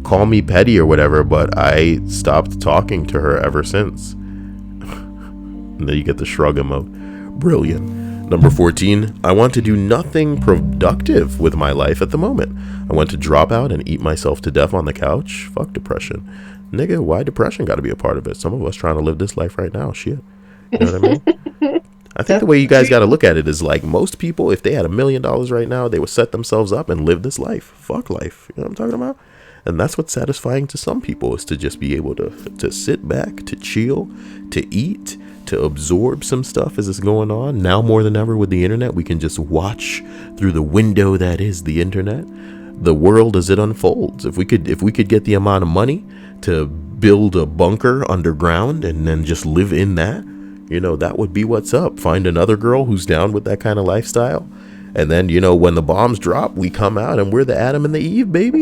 Call me petty or whatever, but I stopped talking to her ever since." And then you get the shrug emote. Brilliant. Number 14, I want to do nothing productive with my life at the moment. I want to drop out and eat myself to death on the couch. Fuck depression. Nigga, why depression got to be a part of it? Some of us trying to live this life right now. Shit. You know what I mean? I think the way you guys got to look at it is like most people, if they had $1 million right now, they would set themselves up and live this life. Fuck life. You know what I'm talking about? And that's what's satisfying to some people, is to just be able to sit back, to chill, to eat, to absorb some stuff as it's going on. Now more than ever with the internet, we can just watch through the window that is the internet, the world as it unfolds. If we could get the amount of money to build a bunker underground and then just live in that, that would be what's up. Find another girl who's down with that kind of lifestyle. And then, when the bombs drop, we come out and we're the Adam and the Eve, baby.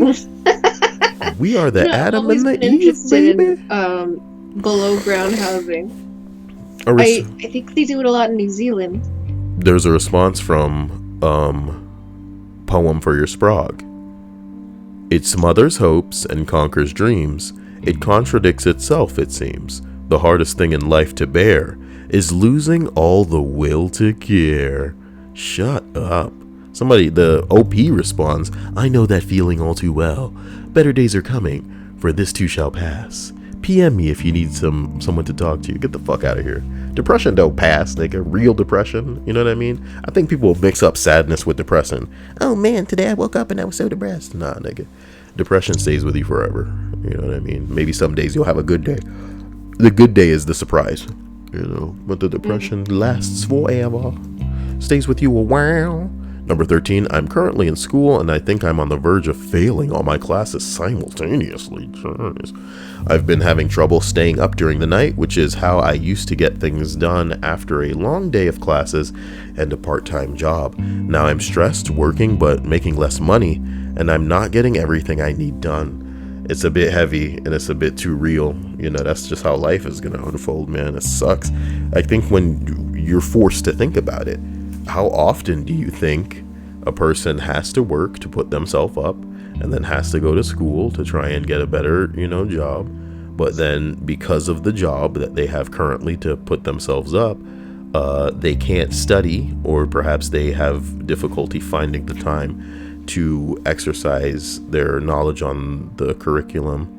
We are the I've Adam always and been the Eve, interested baby. in below ground housing. I think they do it a lot in New Zealand. There's a response from Poem for Your Sprague. It smothers hopes and conquers dreams. It contradicts itself, it seems. The hardest thing in life to bear is losing all the will to care. Shut up. Somebody, the OP responds, I know that feeling all too well. Better days are coming, for this too shall pass. PM me if you need someone to talk to. Get the fuck out of here. Depression don't pass, nigga. Real depression, you know what I mean? I think people mix up sadness with depression. Oh man, today I woke up and I was so depressed. Nah, nigga. Depression stays with you forever. You know what I mean? Maybe some days you'll have a good day. The good day is the surprise, you know, but the depression lasts forever. Stays with you a while. Number 13, I'm currently in school and I think I'm on the verge of failing all my classes simultaneously. Jeez. I've been having trouble staying up during the night, which is how I used to get things done after a long day of classes and a part-time job. Now I'm stressed, working, but making less money, and I'm not getting everything I need done. It's a bit heavy and it's a bit too real. You know, that's just how life is going to unfold, man. It sucks. I think when you're forced to think about it, how often do you think a person has to work to put themselves up and then has to go to school to try and get a better, you know, job, but then because of the job that they have currently to put themselves up, they can't study, or perhaps they have difficulty finding the time to exercise their knowledge on the curriculum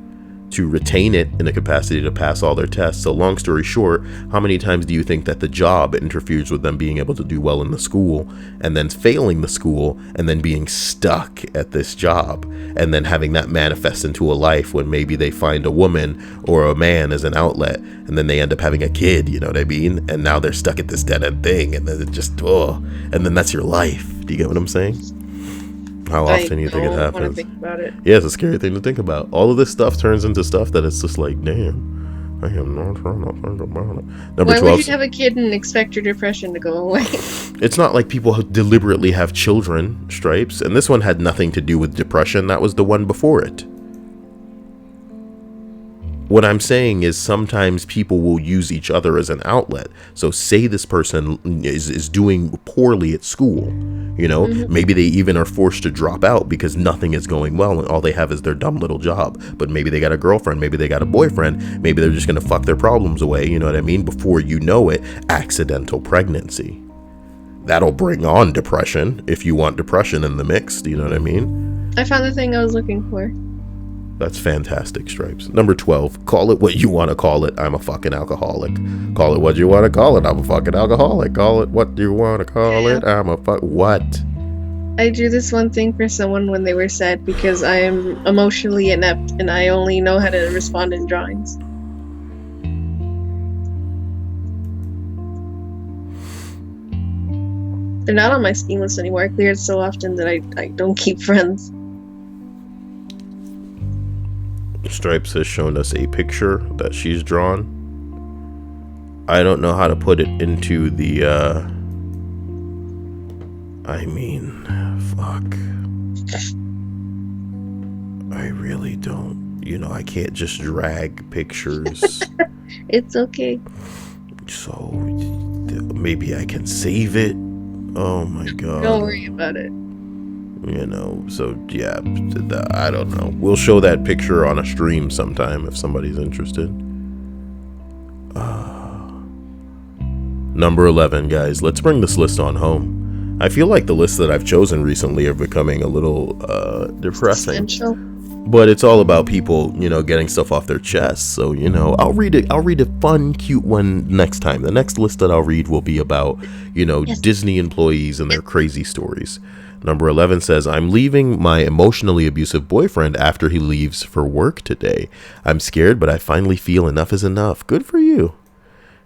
to retain it in a capacity to pass all their tests. So long story short, how many times do you think that the job interferes with them being able to do well in the school, and then failing the school, and then being stuck at this job, and then having that manifest into a life when maybe they find a woman or a man as an outlet, and then they end up having a kid, you know what I mean? And now they're stuck at this dead end thing, and then it just, and then that's your life. Do you get what I'm saying? How often do you think it happens? Think about it. Yeah, it's a scary thing to think about. All of this stuff turns into stuff that it's just like, damn, I am not trying to think about it. Number Why 12. would you have a kid and expect your depression to go away? It's not like people deliberately have children, Stripes, and this one had nothing to do with depression. That was the one before it. What I'm saying is sometimes people will use each other as an outlet. So say this person is doing poorly at school, you know, maybe they even are forced to drop out because nothing is going well and all they have is their dumb little job. But maybe they got a girlfriend, maybe they got a boyfriend, maybe they're just going to fuck their problems away, you know what I mean? Before you know it, accidental pregnancy. That'll bring on depression if you want depression in the mix, do you know what I mean? I found the thing I was looking for. That's fantastic, Stripes. Number 12, call it what you want to call it. I'm a fucking alcoholic. Call it what you want to call it. I'm a fucking alcoholic. Call it what you want to call it. I'm a what? I drew this one thing for someone when they were sad because I am emotionally inept and I only know how to respond in drawings. They're not on my scheme list anymore. I clear it so often that I don't keep friends. Stripes has shown us a picture that she's drawn. I don't know how to put it into the I mean, fuck. I really don't. You know, I can't just drag pictures. It's okay. So maybe I can save it. Oh my god. Don't worry about it. You know, so yeah, I don't know. We'll show that picture on a stream sometime if somebody's interested. Number 11, guys. Let's bring this list on home. I feel like the lists that I've chosen recently are becoming a little depressing. But it's all about people, you know, getting stuff off their chests. So, you know, I'll read a fun, cute one next time. The next list that I'll read will be about, you know, Disney employees and their crazy stories. Number 11 says, I'm leaving my emotionally abusive boyfriend after he leaves for work today. I'm scared, but I finally feel enough is enough. Good for you.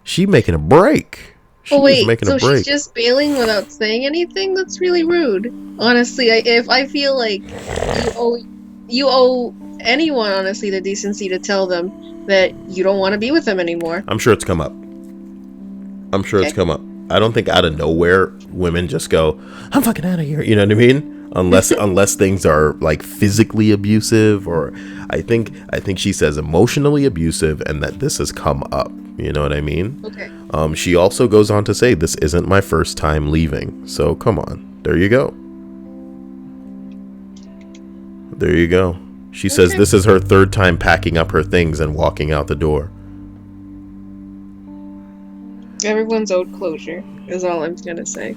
She making a break. Oh wait, so she's just bailing without saying anything? That's really rude. Honestly, if I feel like you owe anyone, honestly, the decency to tell them that you don't want to be with them anymore. I'm sure it's come up. It's come up. I don't think out of nowhere women just go, I'm fucking out of here. You know what I mean? unless things are like physically abusive, or I think she says emotionally abusive, and that this has come up. You know what I mean? Okay. She also goes on to say, this isn't my first time leaving. So come on. There you go. There you go. She says this is her third time packing up her things and walking out the door. Everyone's owed closure, is all I'm going to say.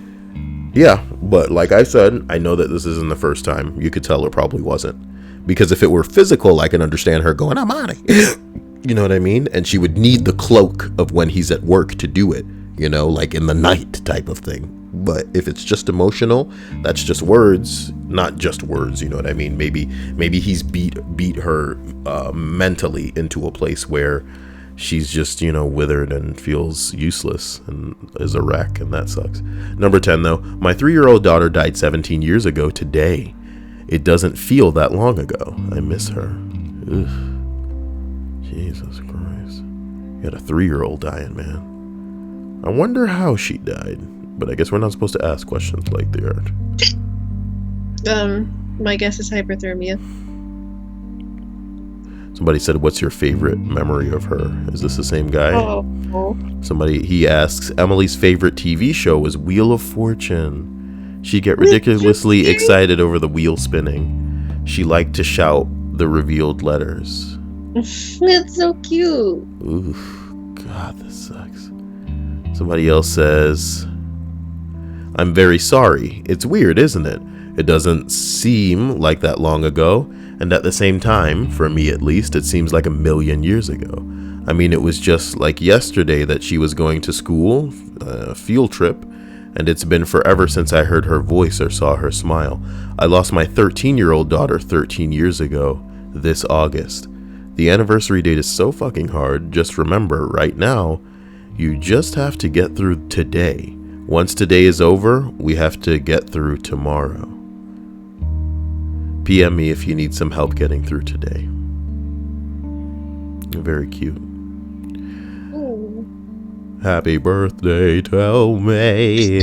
Yeah, but like I said, I know that this isn't the first time. You could tell it probably wasn't. Because if it were physical, I can understand her going, I'm out of here. You know what I mean? And she would need the cloak of when he's at work to do it, you know, like in the night type of thing. But if it's just emotional, that's just words, not just words. You know what I mean? Maybe he's beat her mentally into a place where she's just, you know, withered and feels useless and is a wreck, and that sucks. Number 10, though, my 3-year-old daughter died 17 years ago today. It doesn't feel that long ago. I miss her. Ugh. Jesus Christ. You had a 3-year-old dying, man. I wonder how she died. But I guess we're not supposed to ask questions like they are. My guess is hyperthermia. Somebody said, what's your favorite memory of her? Is this the same guy? Oh. He asks, Emily's favorite TV show was Wheel of Fortune. She'd get ridiculously excited over the wheel spinning. She liked to shout the revealed letters. That's so cute. Oof. God, this sucks. Somebody else says, I'm very sorry. It's weird, isn't it? It doesn't seem like that long ago. And at the same time, for me at least, it seems like a million years ago. I mean, it was just like yesterday that she was going to school, a field trip, and it's been forever since I heard her voice or saw her smile. I lost my 13-year-old daughter 13 years ago, this August. The anniversary date is so fucking hard. Just remember, right now, you just have to get through today. Once today is over, we have to get through tomorrow. PM me if you need some help getting through today. Very cute. Ooh. Happy birthday to me.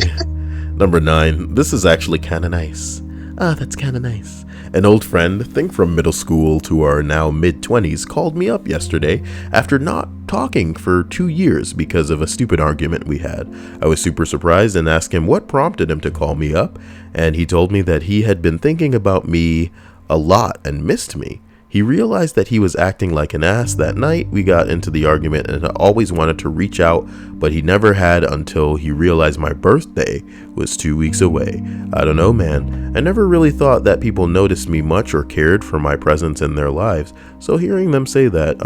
Number 9. This is actually kind of nice. That's kind of nice. An old friend, think from middle school to our now mid-20s, called me up yesterday after not talking for 2 years because of a stupid argument we had. I was super surprised and asked him what prompted him to call me up, and he told me that he had been thinking about me a lot and missed me. He realized that he was acting like an ass that night we got into the argument, and I always wanted to reach out, but he never had until he realized my birthday was 2 weeks away. I don't know, man. I never really thought that people noticed me much or cared for my presence in their lives. So hearing them say that,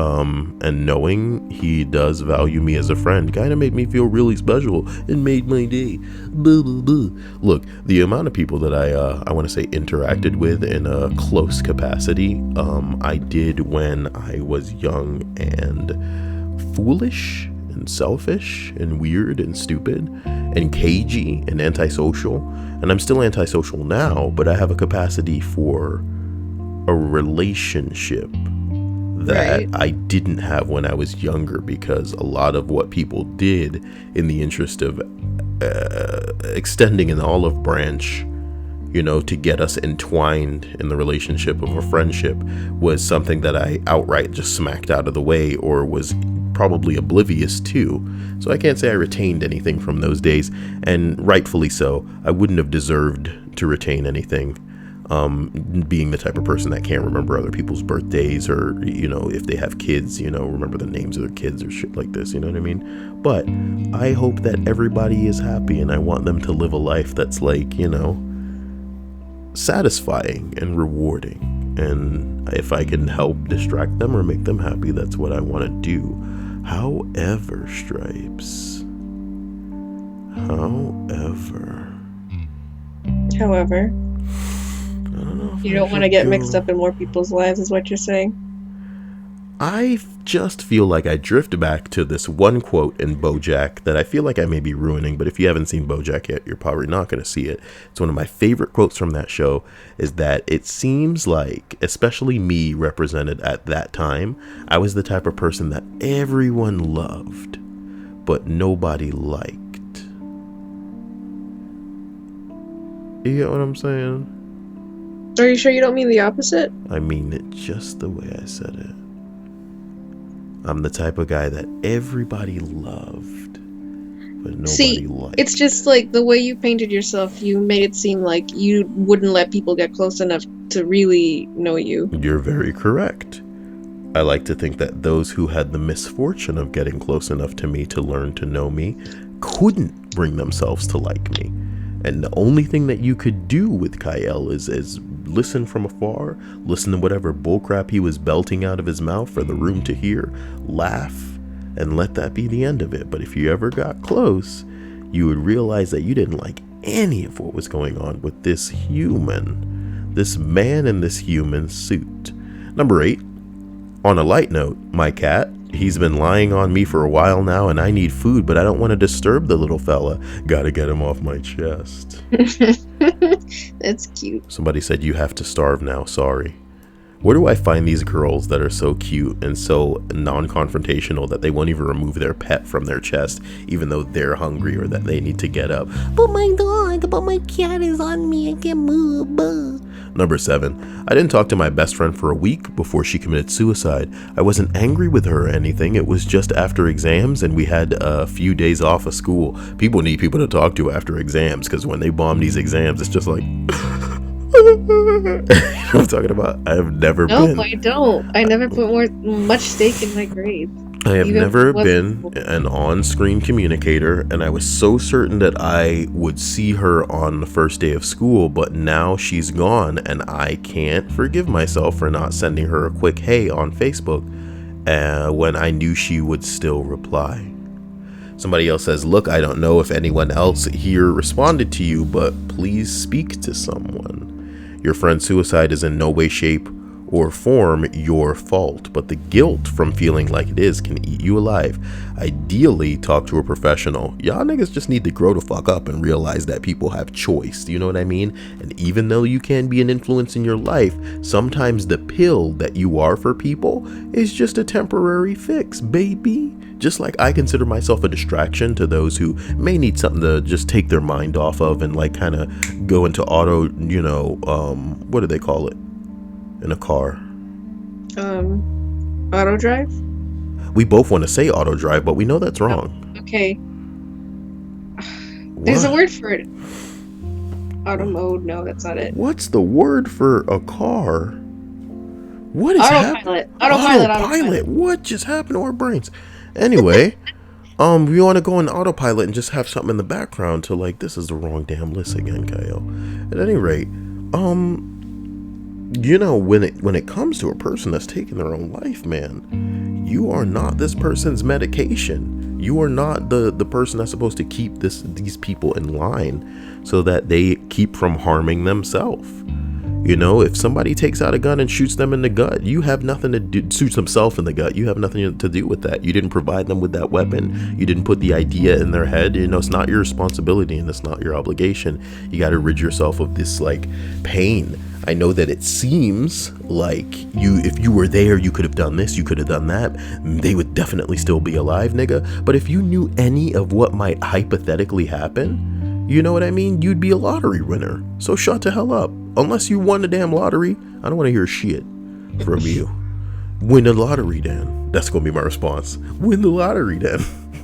and knowing he does value me as a friend kind of made me feel really special and made my day. Boo, boo, boo. Look, the amount of people that I want to say interacted with in a close capacity, I did when I was young and foolish and selfish and weird and stupid and cagey and antisocial. And I'm still antisocial now, but I have a capacity for a relationship that I didn't have when I was younger, because a lot of what people did in the interest of extending an olive branch, you know, to get us entwined in the relationship of a friendship was something that I outright just smacked out of the way or was probably oblivious to. So I can't say I retained anything from those days, and rightfully so. I wouldn't have deserved to retain anything, being the type of person that can't remember other people's birthdays, or, you know, if they have kids, you know, remember the names of their kids or shit like this, you know what I mean? But I hope that everybody is happy, and I want them to live a life that's like, you know, satisfying and rewarding, and if I can help distract them or make them happy, that's what I want to do. However, Stripes, However, I don't know if you don't want to get mixed up in more people's lives, is what you're saying. I just feel like I drift back to this one quote in BoJack that I feel like I may be ruining, but if you haven't seen BoJack yet, you're probably not going to see it. It's one of my favorite quotes from that show, is that it seems like, especially me represented at that time, I was the type of person that everyone loved, but nobody liked. You get what I'm saying? Are you sure you don't mean the opposite? I mean it just the way I said it. I'm the type of guy that everybody loved, but nobody See, it's liked. just like the way you painted yourself, you made it seem like you wouldn't let people get close enough to really know you. You're very correct. I like to think that those who had the misfortune of getting close enough to me to learn to know me couldn't bring themselves to like me. And the only thing that you could do with Kyle is listen from afar, listen to whatever bullcrap he was belting out of his mouth for the room to hear, laugh, and let that be the end of it. But if you ever got close, you would realize that you didn't like any of what was going on with this human, this man in this human suit. Number 8. On a light note, my cat, he's been lying on me for a while now and I need food, but I don't want to disturb the little fella. Gotta get him off my chest. That's cute. Somebody said you have to starve now, sorry. Where do I find these girls that are so cute and so non-confrontational that they won't even remove their pet from their chest even though they're hungry or that they need to get up? But my cat is on me, I can't move. Number 7. I didn't talk to my best friend for a week before she committed suicide. I wasn't angry with her or anything. It was just after exams and we had a few days off of school. People need people to talk to after exams because when they bomb these exams, it's just like... You know what I'm talking about? I have never been... No, I don't. I never put much stake in my grades. I have Even never if it wasn't been an on-screen communicator, and I was so certain that I would see her on the first day of school, but now she's gone, and I can't forgive myself for not sending her a quick hey on Facebook when I knew she would still reply. Somebody else says, look, I don't know if anyone else here responded to you, but please speak to someone. Your friend's suicide is in no way, shape, or form your fault, but the guilt from feeling like it is can eat you alive. Ideally, talk to a professional. Y'all niggas just need to grow the fuck up and realize that people have choice. Do you know what I mean? And even though you can be an influence in your life, sometimes the pill that you are for people is just a temporary fix, baby. Just like I consider myself a distraction to those who may need something to just take their mind off of and like kind of go into auto, what do they call it in a car? Auto drive? We both want to say auto drive, but we know that's wrong. Okay. There's a word for it. Auto mode? No, that's not it. What's the word for a car? What is autopilot? Autopilot. What just happened to our brains? Anyway, we want to go in autopilot and just have something in the background to like, this is the wrong damn list again, Kyle. At any rate, when it comes to a person that's taking their own life, man, you are not this person's medication. You are not the person that's supposed to keep these people in line so that they keep from harming themselves. You know, if somebody takes out a gun and shoots them in the gut, you have nothing to do, shoots himself in the gut. You have nothing to do with that. You didn't provide them with that weapon. You didn't put the idea in their head. You know, it's not your responsibility and it's not your obligation. You got to rid yourself of this like pain. I know that it seems like if you were there, you could have done this, you could have done that. They would definitely still be alive, nigga. But if you knew any of what might hypothetically happen, you know what I mean? You'd be a lottery winner. So shut the hell up. Unless you won the damn lottery, I don't want to hear shit from you. Win the lottery, then. That's going to be my response. Win the lottery, then.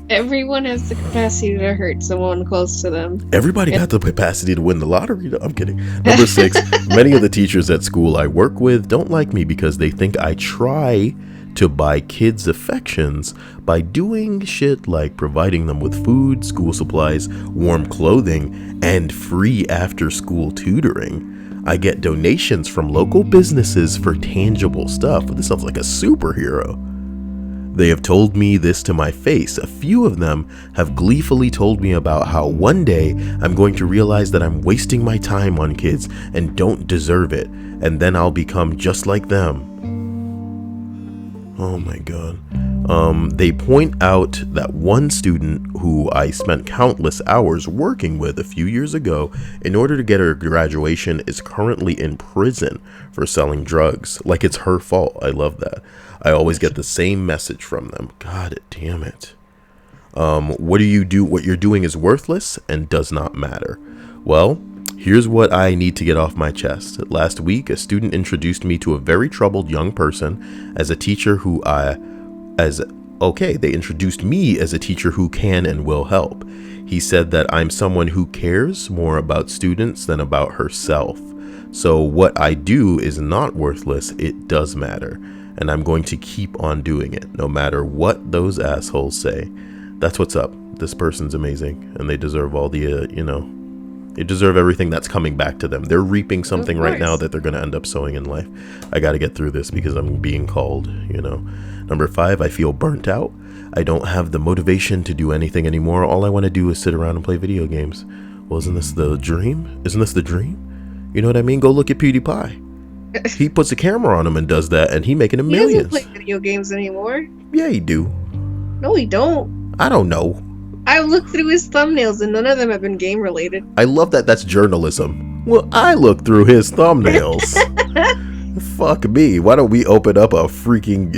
Everyone has the capacity to hurt someone close to them. Everybody got the capacity to win the lottery. I'm kidding. Number 6, many of the teachers at school I work with don't like me because they think I try to buy kids' affections by doing shit like providing them with food, school supplies, warm clothing, and free after-school tutoring. I get donations from local businesses for tangible stuff. This sounds like a superhero. They have told me this to my face. A few of them have gleefully told me about how one day I'm going to realize that I'm wasting my time on kids and don't deserve it, and then I'll become just like them. Oh my God. They point out that one student who I spent countless hours working with a few years ago in order to get her graduation is currently in prison for selling drugs. Like it's her fault. I love that. I always get the same message from them. God damn it. What do you do? What you're doing is worthless and does not matter. Well, Here's what I need to get off my chest. Last week, a student introduced me to a very troubled young person as a teacher who they introduced me as a teacher who can and will help. He said that I'm someone who cares more about students than about herself. So what I do is not worthless, it does matter. And I'm going to keep on doing it, no matter what those assholes say. That's what's up. This person's amazing, and they deserve all the, they deserve everything that's coming back to them. They're reaping something right now that they're going to end up sowing in life. I got to get through this because I'm being called, Number 5, I feel burnt out. I don't have the motivation to do anything anymore. All I want to do is sit around and play video games. Well, isn't this the dream? Isn't this the dream? You know what I mean? Go look at PewDiePie. He puts a camera on him and does that, and he making millions. He doesn't play video games anymore. Yeah, he do. No, he don't. I don't know. I looked through his thumbnails, and none of them have been game related. I love that. That's journalism. Well, I looked through his thumbnails. Fuck me. Why don't we open up a freaking,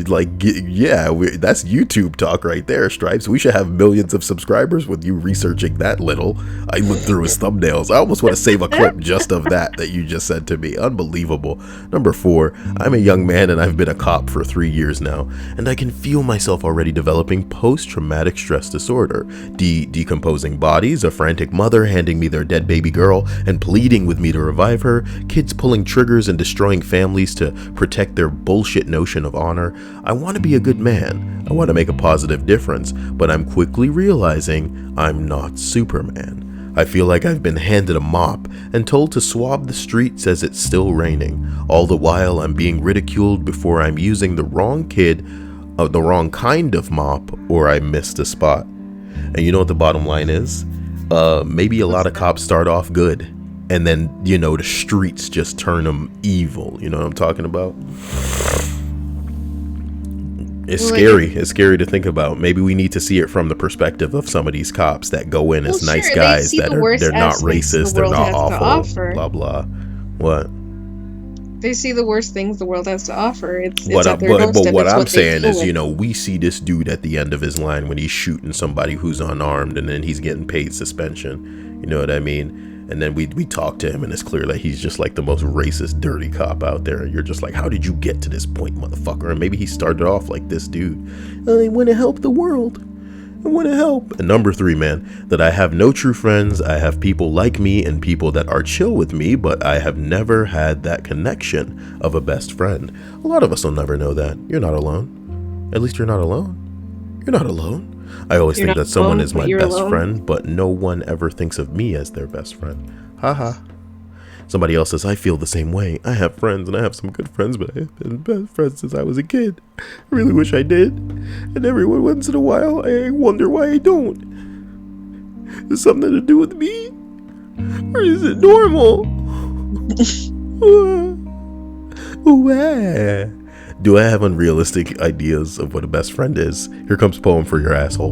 that's YouTube talk right there, Stripes. We should have millions of subscribers with you researching that little. I looked through his thumbnails. I almost want to save a clip just of that you just said to me. Unbelievable. Number 4, I'm a young man and I've been a cop for 3 years now, and I can feel myself already developing post-traumatic stress disorder. Decomposing bodies, a frantic mother handing me their dead baby girl and pleading with me to revive her, kids pulling triggers and destroying families to protect their bullshit notion of honor. I want to be a good man. I want to make a positive difference, but I'm quickly realizing I'm not Superman. I feel like I've been handed a mop and told to swab the streets as it's still raining. All the while I'm being ridiculed before I'm using the wrong kind of mop, or I missed a spot. And you know what the bottom line is? Maybe a lot of cops start off good, and then, the streets just turn them evil. You know what I'm talking about? It's scary. It's scary to think about. Maybe we need to see it from the perspective of some of these cops that go in as nice guys that they're not racist, they're not awful, blah, blah. What? They see the worst things the world has to offer. What I'm saying is, we see this dude at the end of his line when he's shooting somebody who's unarmed, and then he's getting paid suspension. You know what I mean? And then we talk to him, and it's clear that he's just like the most racist, dirty cop out there. And you're just like, how did you get to this point, motherfucker? And maybe he started off like this dude. I want to help the world. I want to help. And number 3, man, that I have no true friends. I have people like me and people that are chill with me, but I have never had that connection of a best friend. A lot of us will never know that. You're not alone. At least you're not alone. You're not alone. I always think that someone is my best friend, but no one ever thinks of me as their best friend. Haha. Somebody else says, I feel the same way. I have friends, and I have some good friends, but I have been best friends since I was a kid. I really wish I did. And every once in a while, I wonder why I don't. Is it something to do with me? Or is it normal? Do I have unrealistic ideas of what a best friend is? Here comes a poem for your asshole.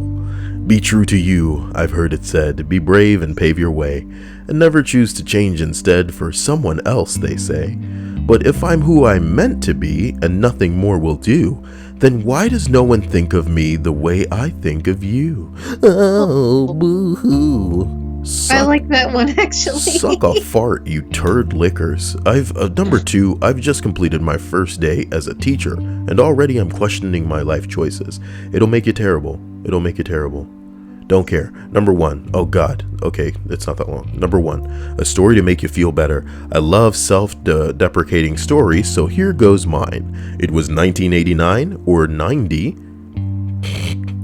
Be true to you, I've heard it said. Be brave and pave your way, and never choose to change instead for someone else, they say. But if I'm who I'm meant to be, and nothing more will do, then why does no one think of me the way I think of you? Oh, boo-hoo. I like that one, actually. Suck a fart, you turd lickers. Number 2, I've just completed my first day as a teacher, and already I'm questioning my life choices. It'll make you terrible. It'll make you terrible. Don't care. Number 1, oh God. Okay, it's not that long. Number 1, a story to make you feel better. I love self-deprecating stories, so here goes mine. It was 1989 or 90.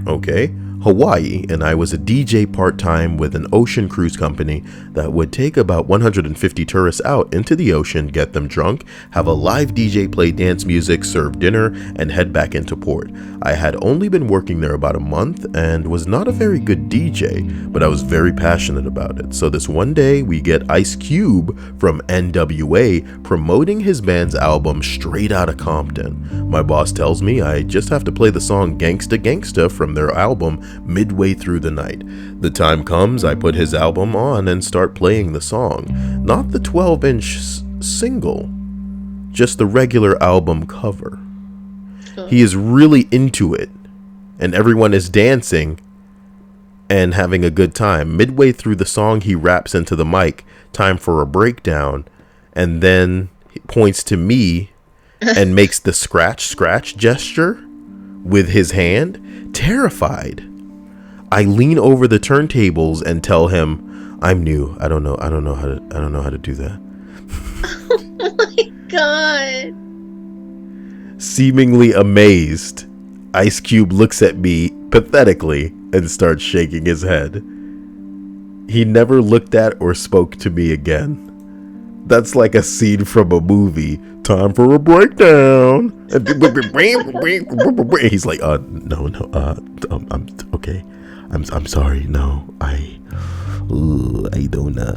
Okay. Hawaii, and I was a DJ part-time with an ocean cruise company that would take about 150 tourists out into the ocean, get them drunk, have a live DJ play dance music, serve dinner, and head back into port. I had only been working there about a month and was not a very good DJ, but I was very passionate about it. So this one day we get Ice Cube from NWA promoting his band's album Straight Outta Compton. My boss tells me I just have to play the song Gangsta Gangsta from their album midway through the night. The time comes, I put his album on and start playing the song. Not the 12-inch single, just the regular album cover. He is really into it, and everyone is dancing, and having a good time. Midway through the song, he raps into the mic, "Time for a breakdown," and then he points to me and makes the scratch gesture with his hand. Terrified, I lean over the turntables and tell him, "I'm new. I don't know how to do that." Oh my god. Seemingly amazed, Ice Cube looks at me pathetically and starts shaking his head. He never looked at or spoke to me again. That's like a scene from a movie. "Time for a breakdown." He's like, no, I'm okay. I'm sorry. No, I don't know.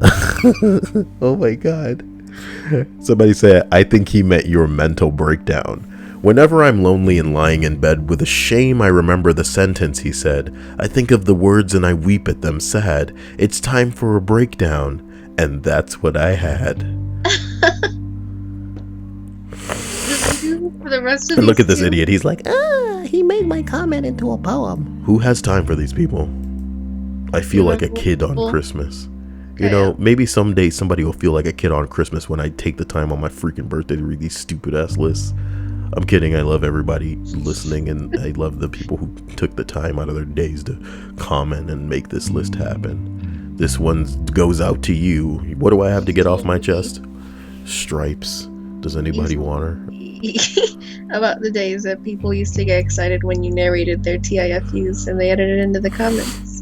Oh my god. Somebody said, "I think he meant your mental breakdown. Whenever I'm lonely and lying in bed with a shame, I remember the sentence he said. I think of the words and I weep at them sad. It's time for a breakdown." And that's what I had. For the rest of And look at this two? idiot. He's like, he made my comment into a poem. Who has time for these people? I feel like a kid on Christmas. You know, maybe someday somebody will feel like a kid on Christmas when I take the time on my freaking birthday to read these stupid ass lists. I'm kidding. I love everybody listening, and I love the people who took the time out of their days to comment and make this list happen. This one goes out to you. What do I have to get off my chest? Stripes. Does anybody want her? About the days that people used to get excited when you narrated their TIFUs and they edited it into the comments.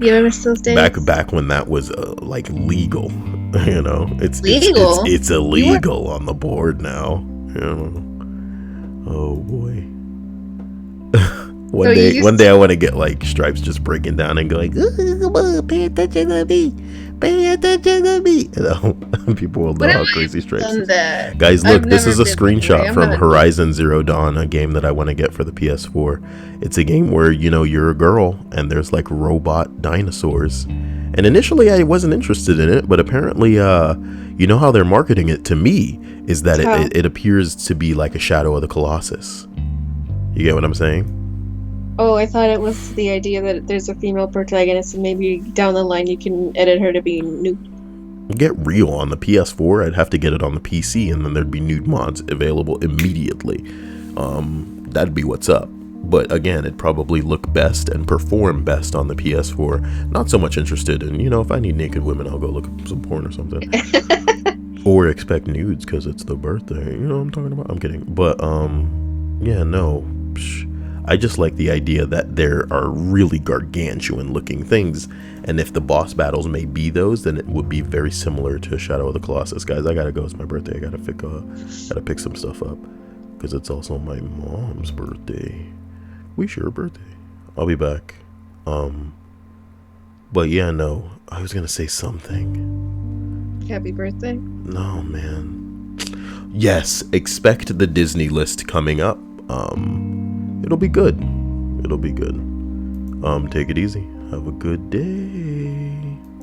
You ever miss those days? Back when that was like legal, you know. It's legal. It's illegal on the board now. You know. Oh boy. One day I want to get like Stripes just breaking down and going, "Come on, pay attention to me. Pay attention to me." You know, people will know how crazy Stripes is. Guys, look, this is a screenshot from Horizon Zero Dawn, a game that I want to get for the PS4. It's a game where, you know, you're a girl and there's like robot dinosaurs. And initially I wasn't interested in it, but apparently, you know how they're marketing it to me is that it appears to be like a Shadow of the Colossus. You get what I'm saying? Oh, I thought it was the idea that there's a female protagonist and maybe down the line you can edit her to be nude. Get real. On the PS4, I'd have to get it on the PC and then there'd be nude mods available immediately. That'd be what's up. But again, it'd probably look best and perform best on the PS4. Not so much interested in, you know, if I need naked women, I'll go look at some porn or something. Or expect nudes because it's the birthday. You know what I'm talking about? I'm kidding. But, yeah, no. I just like the idea that there are really gargantuan looking things. And if the boss battles may be those, then it would be very similar to Shadow of the Colossus. Guys, I gotta go. It's my birthday. I gotta pick some stuff up. Because it's also my mom's birthday. We share a birthday. I'll be back. But yeah, no. I was gonna say something. Happy birthday. No, man. Yes, expect the Disney list coming up. It'll be good. It'll be good. Take it easy. Have a good day.